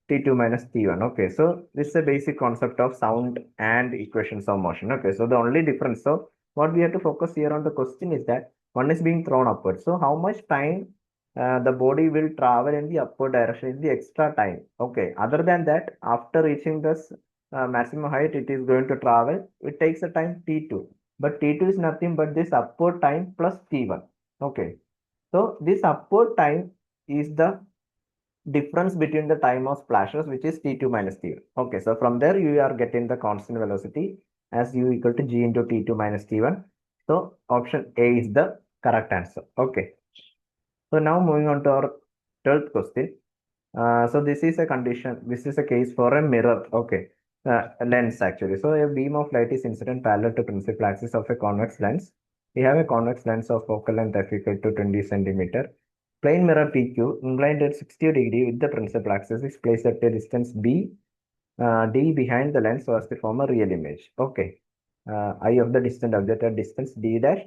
Speaker 1: t2 minus t1. Okay, so this is a basic concept of sound and equations of motion. Okay, so the only difference, so what we have to focus here on the question is that one is being thrown upward. So how much time the body will travel in the upward direction is the extra time. Okay. Other than that, after reaching this maximum height, it is going to travel. It takes a time t2. But t2 is nothing but this upward time plus t1. Okay. So this upward time is the difference between the time of splashes, which is t2 minus t1. Okay, so from there you are getting the constant velocity as u equal to g into t2 minus t1. So option A is the correct answer. Okay, so now moving on to our 12th question. So this is a condition, this is a case for a mirror. Okay, a lens actually. So a beam of light is incident parallel to principal axis of a convex lens. We have a convex lens of focal length f equal to 20 centimeter. Plane mirror PQ inclined at 60° with the principal axis is placed at a distance D behind the lens so as to form a real image. Okay. Eye of the distant object at distance D dash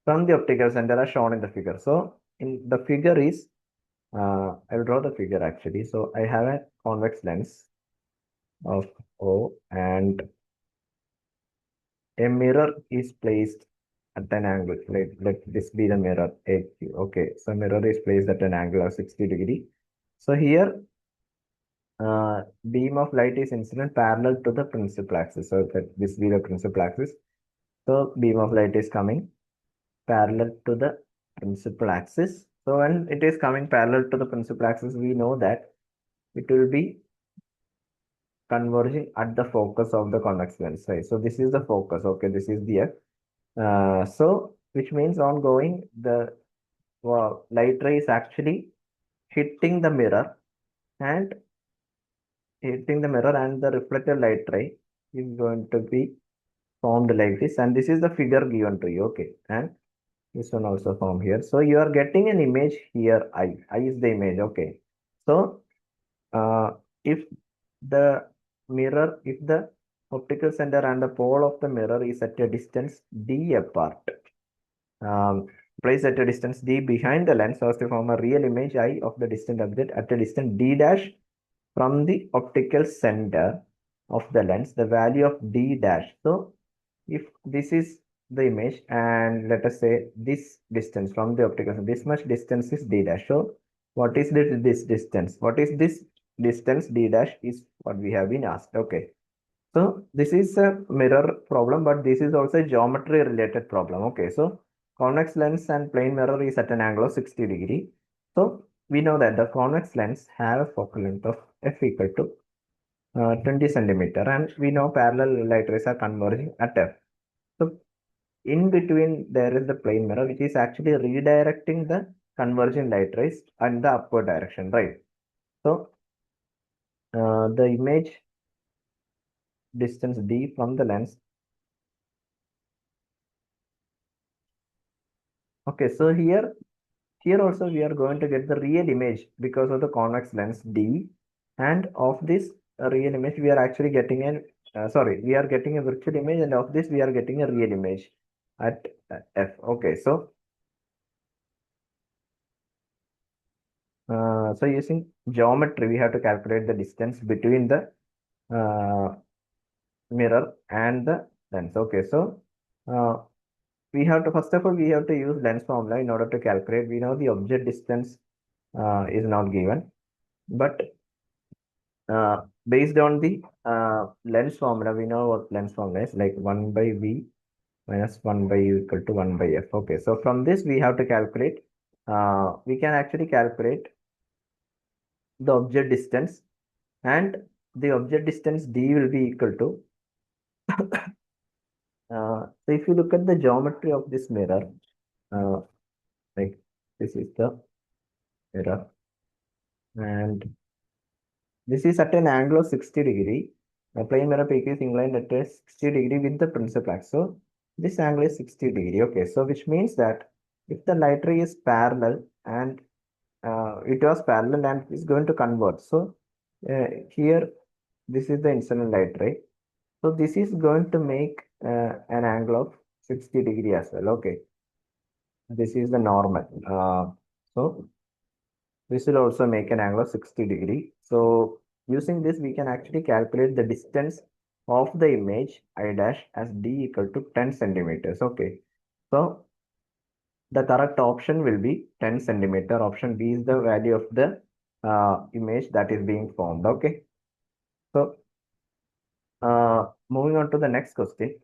Speaker 1: from the optical center as shown in the figure. So in the figure is, I will draw the figure actually. So I have a convex lens of O and a mirror is placed at an angle. Let this be the mirror AQ. Okay, so mirror is placed at an angle of 60°. So here beam of light is incident parallel to the principal axis. So that this be the principal axis. So beam of light is coming parallel to the principal axis. So when it is coming parallel to the principal axis, we know that it will be converging at the focus of the convex lens, right? So this is the focus. Okay, this is the F. So which means ongoing the light ray is actually hitting the mirror and the reflected light ray is going to be formed like this, and this is the figure given to you. Okay, and this one also formed here. So you are getting an image here. I is the image. Okay, so uh, if the if the optical center and the pole of the mirror is at a distance d apart, um, placed at a distance d behind the lens so as to form a real image I of the distant object at a distance d dash from the optical center of the lens, the value of d dash. So if this is the image and let us say this distance from the optical center, this much distance is d dash. So what is this distance? What is this distance d dash is what we have been asked. Okay. So this is a mirror problem, but this is also a geometry related problem. Okay. So convex lens and plane mirror is at an angle of 60°. So we know that the convex lens have a focal length of f equal to 20 centimeter, and we know parallel light rays are converging at f. So in between there is the plane mirror, which is actually redirecting the converging light rays in the upward direction, right? So the image distance d from the lens. Okay, so here also we are going to get the real image because of the convex lens d, and of this real image we are actually getting an we are getting a virtual image, and of this we are getting a real image at f. Okay, so so using geometry we have to calculate the distance between the uh, mirror and the lens. Okay, so uh, we have to, first of all, we have to use lens formula in order to calculate. We know the object distance is not given, but based on the lens formula, we know what lens formula is, like 1 by v minus 1 by u equal to 1 by f. Okay, so from this we have to calculate, we can actually calculate the object distance, and the object distance d will be equal to so if you look at the geometry of this mirror, uh, like this is the mirror, and this is at an angle of 60°. The plane mirror peak is inclined at a 60° with the principal axis. So this angle is 60°. Okay, so which means that if the light ray is parallel and it was parallel and is going to convert. So here this is the incident light ray. So this is going to make an angle of 60° as well. Okay, this is the normal. So this will also make an angle of 60°. So using this, we can actually calculate the distance of the image I dash as d equal to 10 centimeters. Okay. So the correct option will be 10 centimeter. Option B is the value of the image that is being formed. Okay. So moving on to the next question.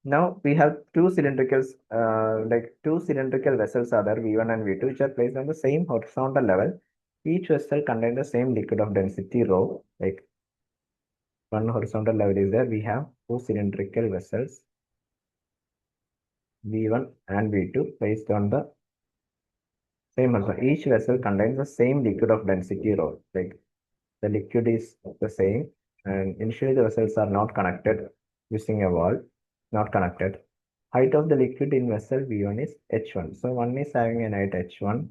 Speaker 1: Now we have two cylindrical vessels are there, V1 and V2, which are placed on the same horizontal level. Each vessel contains the same liquid of density rho. Like one horizontal level is there. We have two cylindrical vessels, V1 and V2, placed on the same horizontal. Each vessel contains the same liquid of density rho. Like the liquid is the same, and initially the vessels are not connected using a valve, not connected. Height of the liquid in vessel V1 is H1. So one is having an height H1,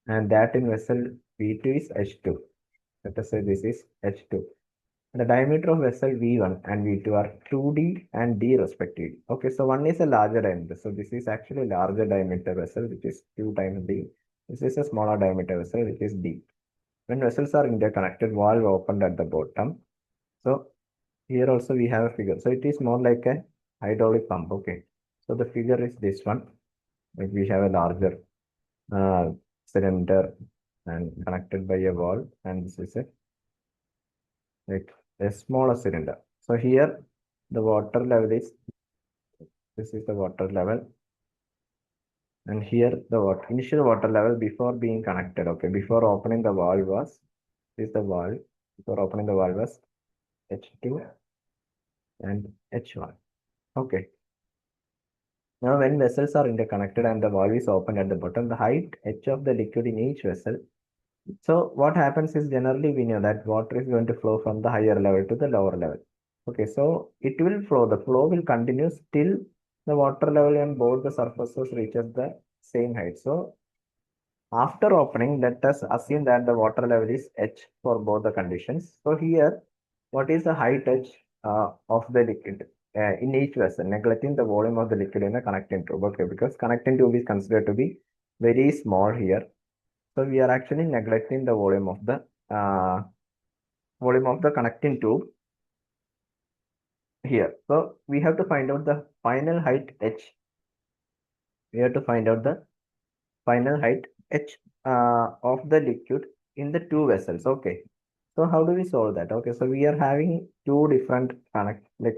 Speaker 1: and that in vessel V2 is H2. Let us say this is H2. The diameter of vessel V1 and V2 are 2D and D respectively. Okay, so one is a larger diameter. So this is actually a larger diameter vessel, which is 2 times D. This is a smaller diameter vessel, which is D. When vessels are interconnected, valve opened at the bottom. So here also we have a figure. So it is more like a hydraulic pump. Okay. So the figure is this one. Like we have a larger cylinder and connected by a valve, and this is a smaller cylinder. So here the water level is, this is the water level, and here the initial water level before being connected. Okay, before opening the valve was, this is the valve. Before opening the valve was H2 and H1. Okay. Now, when vessels are interconnected and the valve is open at the bottom, the height h of the liquid in each vessel. So, what happens is generally we know that water is going to flow from the higher level to the lower level. Okay, so it will flow. The flow will continue till the water level on both the surfaces reaches the same height. So, after opening, let us assume that the water level is h for both the conditions. So, here, what is the height h of the liquid in each vessel, neglecting the volume of the liquid in the connecting tube? Okay, because connecting tube is considered to be very small here. So we are actually neglecting the volume of the connecting tube here. So we have to find out the final height h. We have to find out the final height h of the liquid in the two vessels. Okay. So how do we solve that? Okay, so we are having two different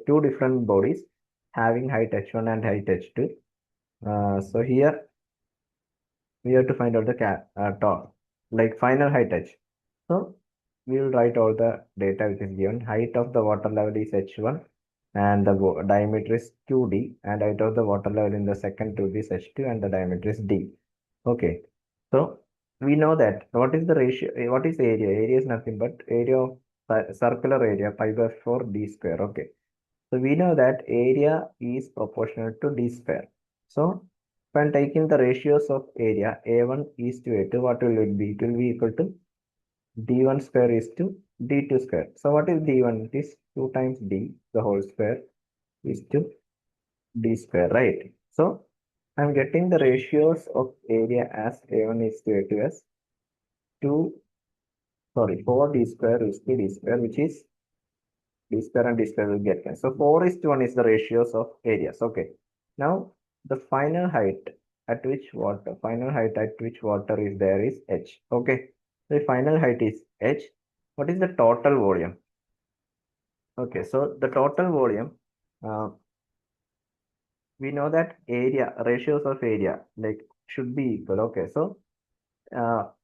Speaker 1: two different bodies having height h1 and height h2. So here we have to find out the top, like final height h. So we will write all the data which is given. Height of the water level is h1 and the diameter is 2d, and height of the water level in the second tube is h2 and the diameter is d. Okay, so we know that what is the ratio, what is area? Area is nothing but area of circular area pi by 4 d square. Okay, so we know that area is proportional to d square. So when taking the ratios of area a1 is to a2, what will it be? It will be equal to d1 square is to d2 square. So what is d1? It is 2 times d, the whole square, is to d square, right? So I'm getting the ratios of area as a1 is to a2 as 2, sorry, 4d square is to d square, which is d square and d square will get cancelled. So 4 is to 1 is the ratios of areas. Okay. Now the final height at which water is there is h. Okay. The final height is h. What is the total volume? Okay, so the total volume, uh, we know that area, ratios of area, like should be equal. Okay, so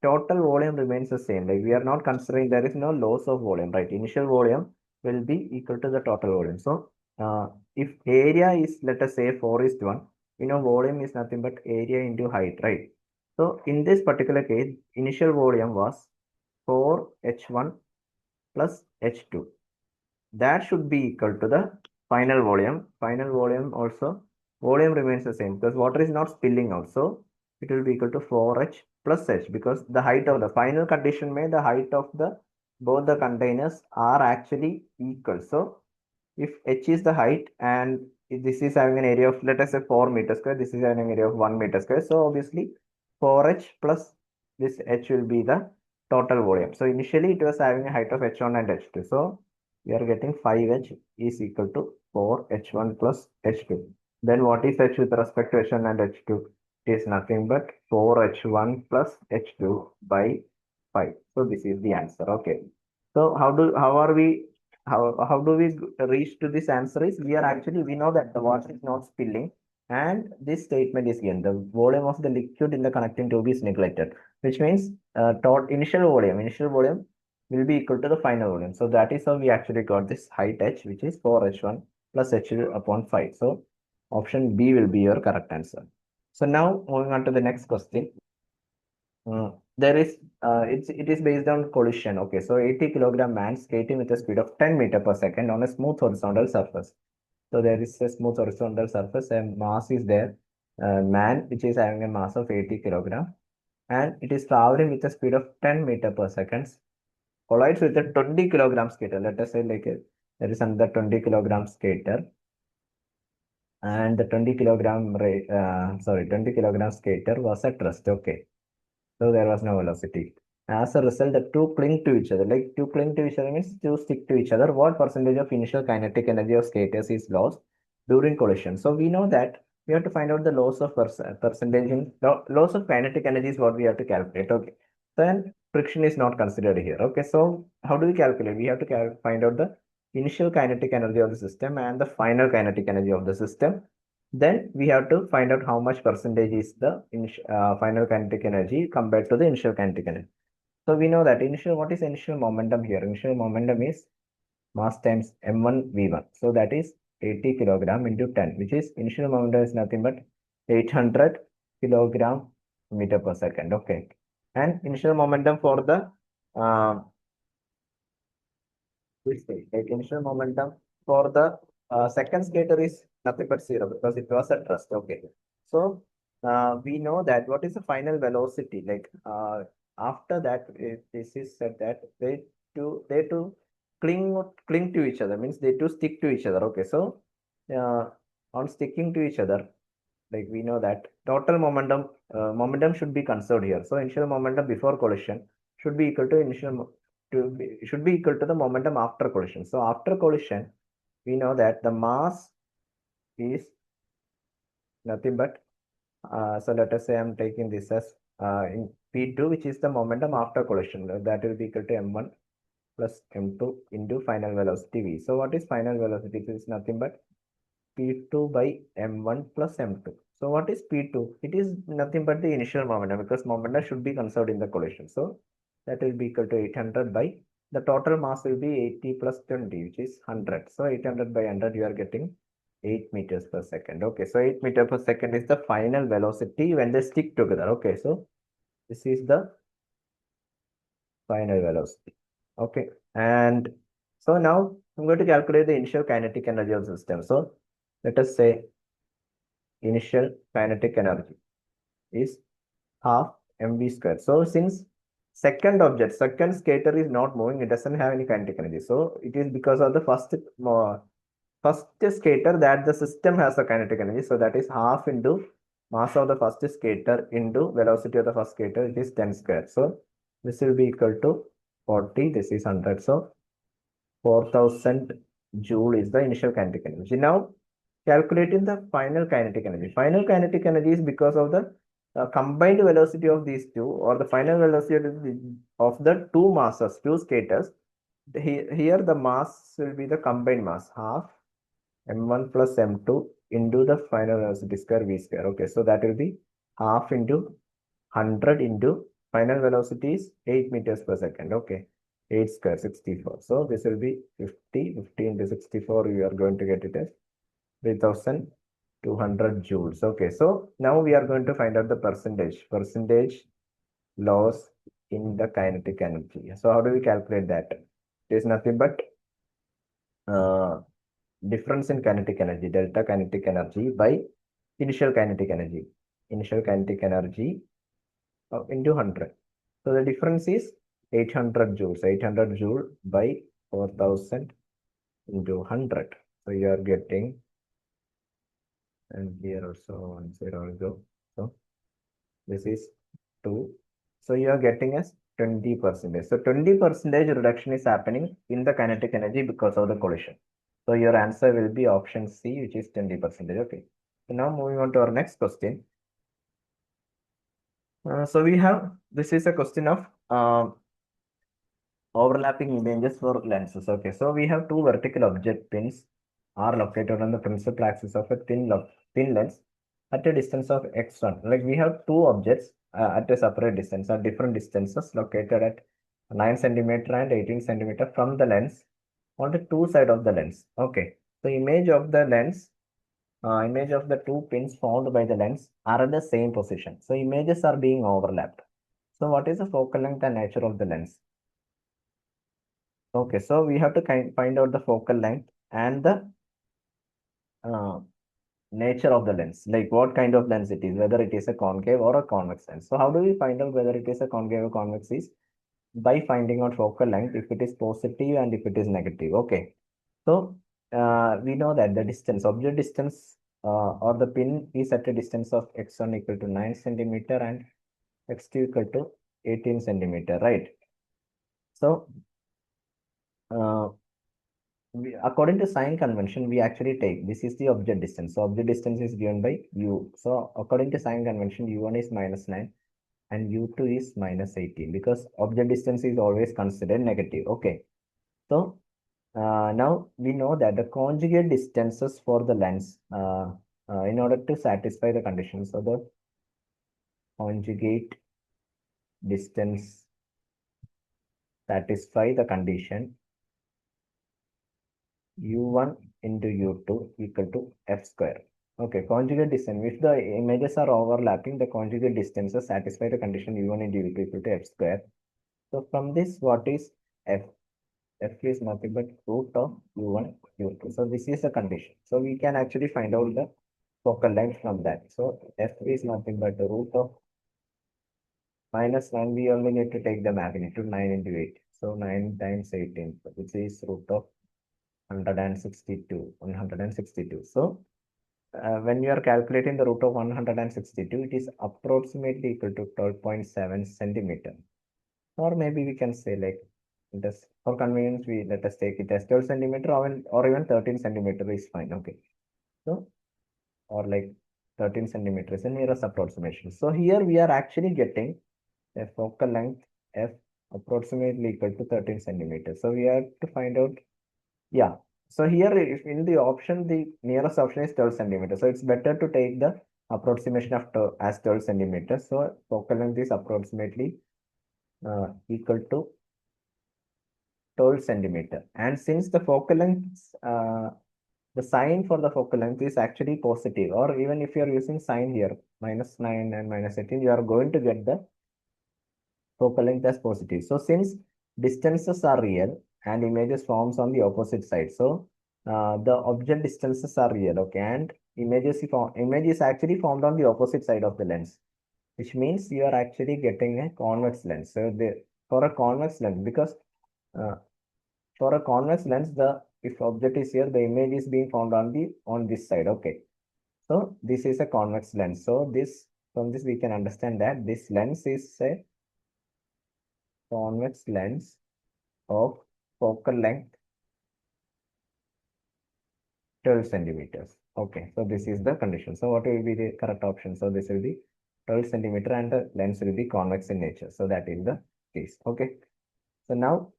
Speaker 1: total volume remains the same. Like we are not considering, there is no loss of volume, right? Initial volume will be equal to the total volume. So if area is, let us say 4 is to 1, we know volume is nothing but area into height, right? So in this particular case, initial volume was 4h1 plus h2. That should be equal to the final volume. Final volume also, volume remains the same because water is not spilling out. So it will be equal to 4h plus h, because the height of the final condition may the height of the both the containers are actually equal. So if h is the height and if this is having an area of, let us say 4 meters square, this is having an area of 1 meter square. So obviously 4h plus this h will be the total volume. So initially it was having a height of h1 and h2. So we are getting 5h is equal to 4h1 plus h2. Then what is h with respect to h1 and h2? It is nothing but 4h1 plus h2 by 5. So this is the answer. Okay. So how do we reach to this answer is we know that the water is not spilling, and this statement is given. The volume of the liquid in the connecting tube is neglected, which means initial volume will be equal to the final volume. So that is how we actually got this height h, which is 4h1 plus h2 upon 5. So option B will be your correct answer. So now moving on to the next question. There is it is based on collision. Okay, so 80 kilogram man skating with a speed of 10 meter per second on a smooth horizontal surface. So there is a smooth horizontal surface, and mass is there. Man which is having a mass of 80 kilogram, and it is traveling with a speed of 10 meter per second, collides with a 20 kilogram skater. Let us say there is another 20 kilogram skater, and the 20 kilogram skater was at rest. Okay, so there was no velocity. As a result, the two cling to each other. Like to cling to each other means to stick to each other. What percentage of initial kinetic energy of skaters is lost during collision? So we know that we have to find out the loss of percentage in loss of kinetic energy is what we have to calculate. Okay. Then friction is not considered here. Okay. So how do we calculate? We have to find out the initial kinetic energy of the system and the final kinetic energy of the system. Then we have to find out how much percentage is the final kinetic energy compared to the initial kinetic energy. So we know that what is initial momentum here? Initial momentum is mass times m1 v1. So that is 80 kilogram into 10, which is initial momentum is nothing but 800 kilogram meter per second. Okay. And initial momentum for the initial momentum for the second skater is nothing but zero because it was at rest. Okay. So we know that what is the final velocity? Like after that, this is said that they two cling to each other, means they two stick to each other. Okay. So uh, on sticking to each other, like we know that total momentum should be conserved here. So initial momentum before collision should be equal to should be equal to the momentum after collision. So after collision, we know that the mass is nothing but so let us say I'm taking this as in P2, which is the momentum after collision. That will be equal to m1 plus m2 into final velocity v. So what is final velocity? It is nothing but P2 by m1 plus m2. So what is P2? It is nothing but the initial momentum because momentum should be conserved in the collision. So that will be equal to 800 by the total mass will be 80 plus 20, which is 100. So 800 by 100, you are getting 8 meters per second. Okay, so 8 meter per second is the final velocity when they stick together. Okay, so this is the final velocity. Okay, and so now I'm going to calculate the initial kinetic energy of the system. So let us say initial kinetic energy is half mv square. So since second skater is not moving, it doesn't have any kinetic energy. So it is because of the first skater that the system has a kinetic energy. So that is half into mass of the first skater into velocity of the first skater. It is 10 square. So this will be equal to 40. This is 100. So 4000 joule is the initial kinetic energy. Now calculating the final kinetic energy. Final kinetic energy is because of the combined velocity of these two, or the final velocity of the two masses, two skaters. Here the mass will be the combined mass, half m1 plus m2 into the final velocity square v square. Okay, so that will be half into 100 into final velocity is 8 meters per second. Okay, 8 square 64. So this will be 50 into 64. You are going to get it as 3200 joules. Okay, so now we are going to find out the percentage loss in the kinetic energy. So how do we calculate that? It is nothing but uh, difference in kinetic energy, delta kinetic energy by initial kinetic energy. Initial kinetic energy into 100. So the difference is 800 joules. 800 joule by 4000 into 100. So you are getting, and here also 1 0 will go. So this is 2. So you are getting as 20%. So 20% reduction is happening in the kinetic energy because of the collision. So your answer will be option C, which is 20%. Okay. So now moving on to our next question. So we have, this is a question of overlapping images for lenses. Okay, so we have two vertical object pins are located on the principal axis of a thin lens at a distance of x1. Like we have two objects at a separate distance at different distances located at 9 centimeter and 18 centimeter from the lens on the two side of the lens. Okay, so image of the lens, image of the two pins found by the lens are at the same position. So images are being overlapped. So what is the focal length and nature of the lens? Okay, so we have to find out the focal length and the uh, nature of the lens, like what kind of lens it is, whether it is a concave or a convex lens. So how do we find out whether it is a concave or convex is by finding out focal length if it is positive and if it is negative. Okay, so we know that the distance, object distance or the pin is at a distance of x1 equal to 9 centimeter and x2 equal to 18 centimeter, right? So uh, according to sign convention, we actually take this is the object distance. So object distance is given by u. So according to sign convention, u1 is -9 and u2 is -18 because object distance is always considered negative. Okay. So now we know that the conjugate distances for the lens in order to satisfy the conditions. So the conjugate distance satisfy the condition u1 into u2 equal to f square. Okay, conjugate distance. If the images are overlapping, the conjugate distances satisfy the condition u1 into u2 equal to f square. So from this, what is f? F is nothing but root of u1 u2. So this is the condition. So we can actually find out the focal length from that. So f is nothing but the root of -9. We only need to take the magnitude 9 into 8. So 9 times 18, which is root of 162. So when you are calculating the root of 162, it is approximately equal to 12.7 centimeter. Or maybe we can say like, just for convenience, we let us take it as 12 centimeter or even 13 centimeter is fine. Okay. So, or like 13 centimeters in nearest approximation. So here we are actually getting a focal length f approximately equal to 13 centimeters. So we have to find out, yeah. So here, if in the option, the nearest option is 12 centimeters. So it's better to take the approximation of as 12 centimeters. So focal length is approximately equal to 12 centimeter. And since the focal length, the sign for the focal length is actually positive, or even if you are using sign here, -9 and -18, you are going to get the focal length as positive. So since distances are real and images forms on the opposite side, so the object distances are real, okay, and image is actually formed on the opposite side of the lens, which means you are actually getting a convex lens. So for a convex lens, because uh, for a convex lens, the if object is here, the image is being formed on this side. Okay, so this is a convex lens. So this from this we can understand that this lens is a convex lens of focal length 12 centimeters. Okay, so this is the condition. So what will be the correct option? So this will be 12 centimeter and the lens will be convex in nature. So that is the case. Okay, so now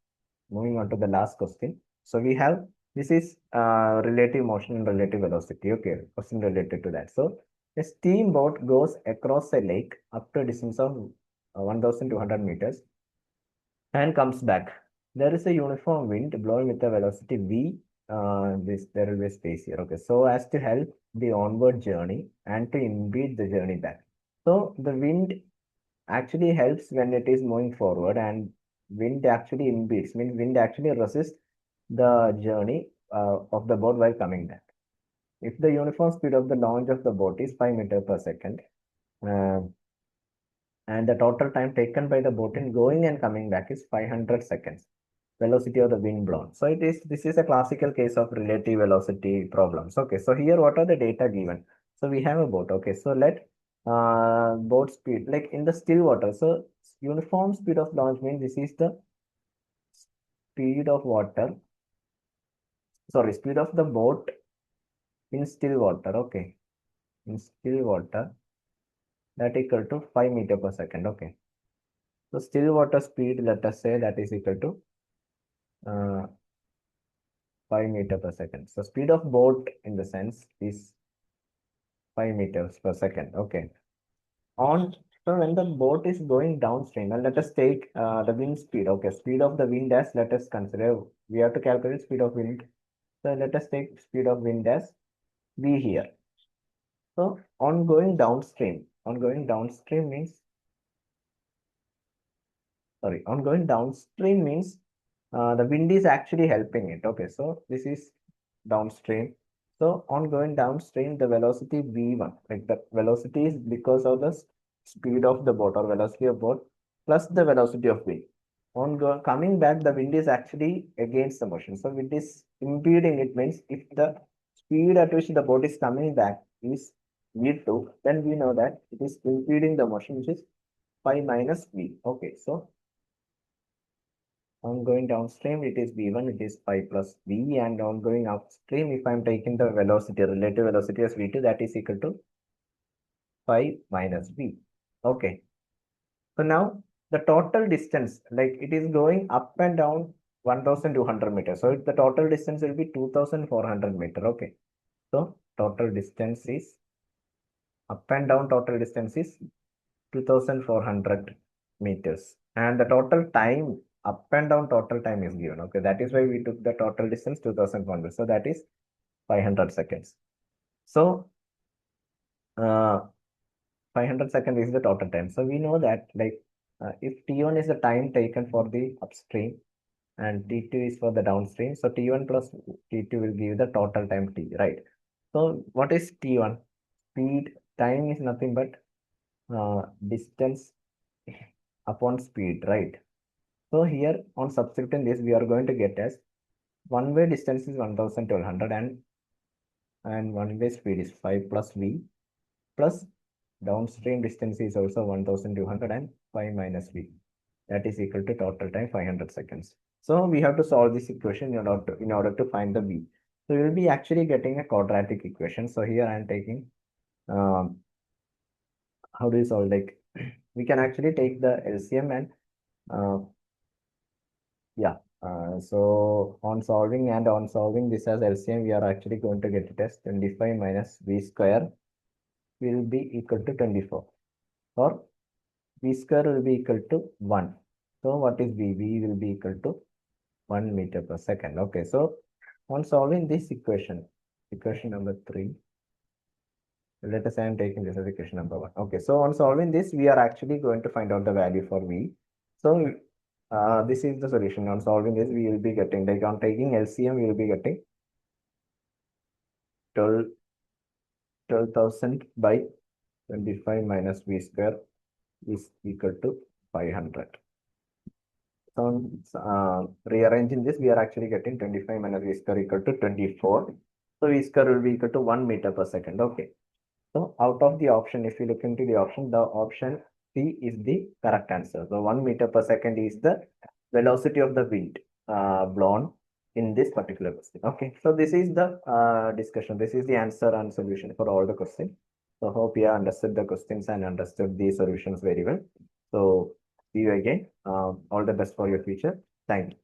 Speaker 1: moving on to the last question. So we have, this is relative motion and relative velocity. Okay, question related to that. So a steamboat goes across a lake up to a distance of 1,200 meters and comes back. There is a uniform wind blowing with a velocity v. There will be a space here. Okay, so as to help the onward journey and to impede the journey back. So the wind actually helps when it is moving forward, and wind actually impedes, means wind actually resists the journey of the boat while coming back. If the uniform speed of the launch of the boat is 5 meters per second, uh, and the total time taken by the boat in going and coming back is 500 seconds, velocity of the wind blown. So this is a classical case of relative velocity problems. Okay, so here what are the data given? So we have a boat. Okay, so let boat speed, like in the still water. So uniform speed of launch means this is the speed of water, sorry, speed of the boat in still water. Okay, in still water, that equal to 5 meter per second. Okay, so still water speed, let us say that is equal to 5 meter per second. So speed of boat in the sense is 5 meters per second. Okay. On so when the boat is going downstream, and let us take the wind speed. Okay, speed of the wind as let us consider. We have to calculate speed of wind. So let us take speed of wind as v here. So on going downstream means sorry, on going downstream means the wind is actually helping it. Okay, so this is downstream. So on going downstream, the velocity v1, like the velocity is because of the speed of the boat or velocity of boat plus the velocity of wind. Coming back, the wind is actually against the motion. So wind is impeding it means if the speed at which the boat is coming back is v2, then we know that it is impeding the motion, which is 5 minus v. Okay, so on going downstream, it is v1, it is 5 plus v, and on going upstream, if I'm taking the velocity, relative velocity as v2, that is equal to 5 minus v. Okay. So now the total distance, like it is going up and down 1200 meters. So the total distance will be 2400 meter. Okay. So total distance is up and down, total distance is 2400 meters. And the total time up and down total time is given. Okay, that is why we took the total distance 2400. So that is 500 seconds. So 500 seconds is the total time. So we know that like if T1 is the time taken for the upstream and T2 is for the downstream. So T1 plus T2 will give the total time T, right? So what is T1? Speed, time is nothing but distance upon speed, right? So here on substituting this, we are going to get as one way distance is 1200 and one way speed is 5 plus v plus downstream distance is also 1200 and 5 minus v. That is equal to total time 500 seconds. So we have to solve this equation in order to find the v. So we will be actually getting a quadratic equation. So here I am taking how do you solve, like we can actually take the LCM and yeah. So on solving this as LCM, we are actually going to get it as 25 minus v square will be equal to 24, or v square will be equal to 1. So what is v? V will be equal to 1 meter per second. Okay, so on solving this equation, equation number 3, let us say I'm taking this as equation number 1. Okay, so on solving this, we are actually going to find out the value for v. So this is the solution. On solving this, we will be getting, like on taking LCM, we will be getting 12,000 by 25 minus v square is equal to 500. So rearranging this, we are actually getting 25 minus v square equal to 24. So v square will be equal to 1 meter per second. Okay. So out of the option, if you look into the option, the option C is the correct answer. So 1 meter per second is the velocity of the wind blown in this particular question. Okay, so this is the discussion. This is the answer and solution for all the questions. So hope you have understood the questions and understood the solutions very well. So see you again. All the best for your future. Thank you.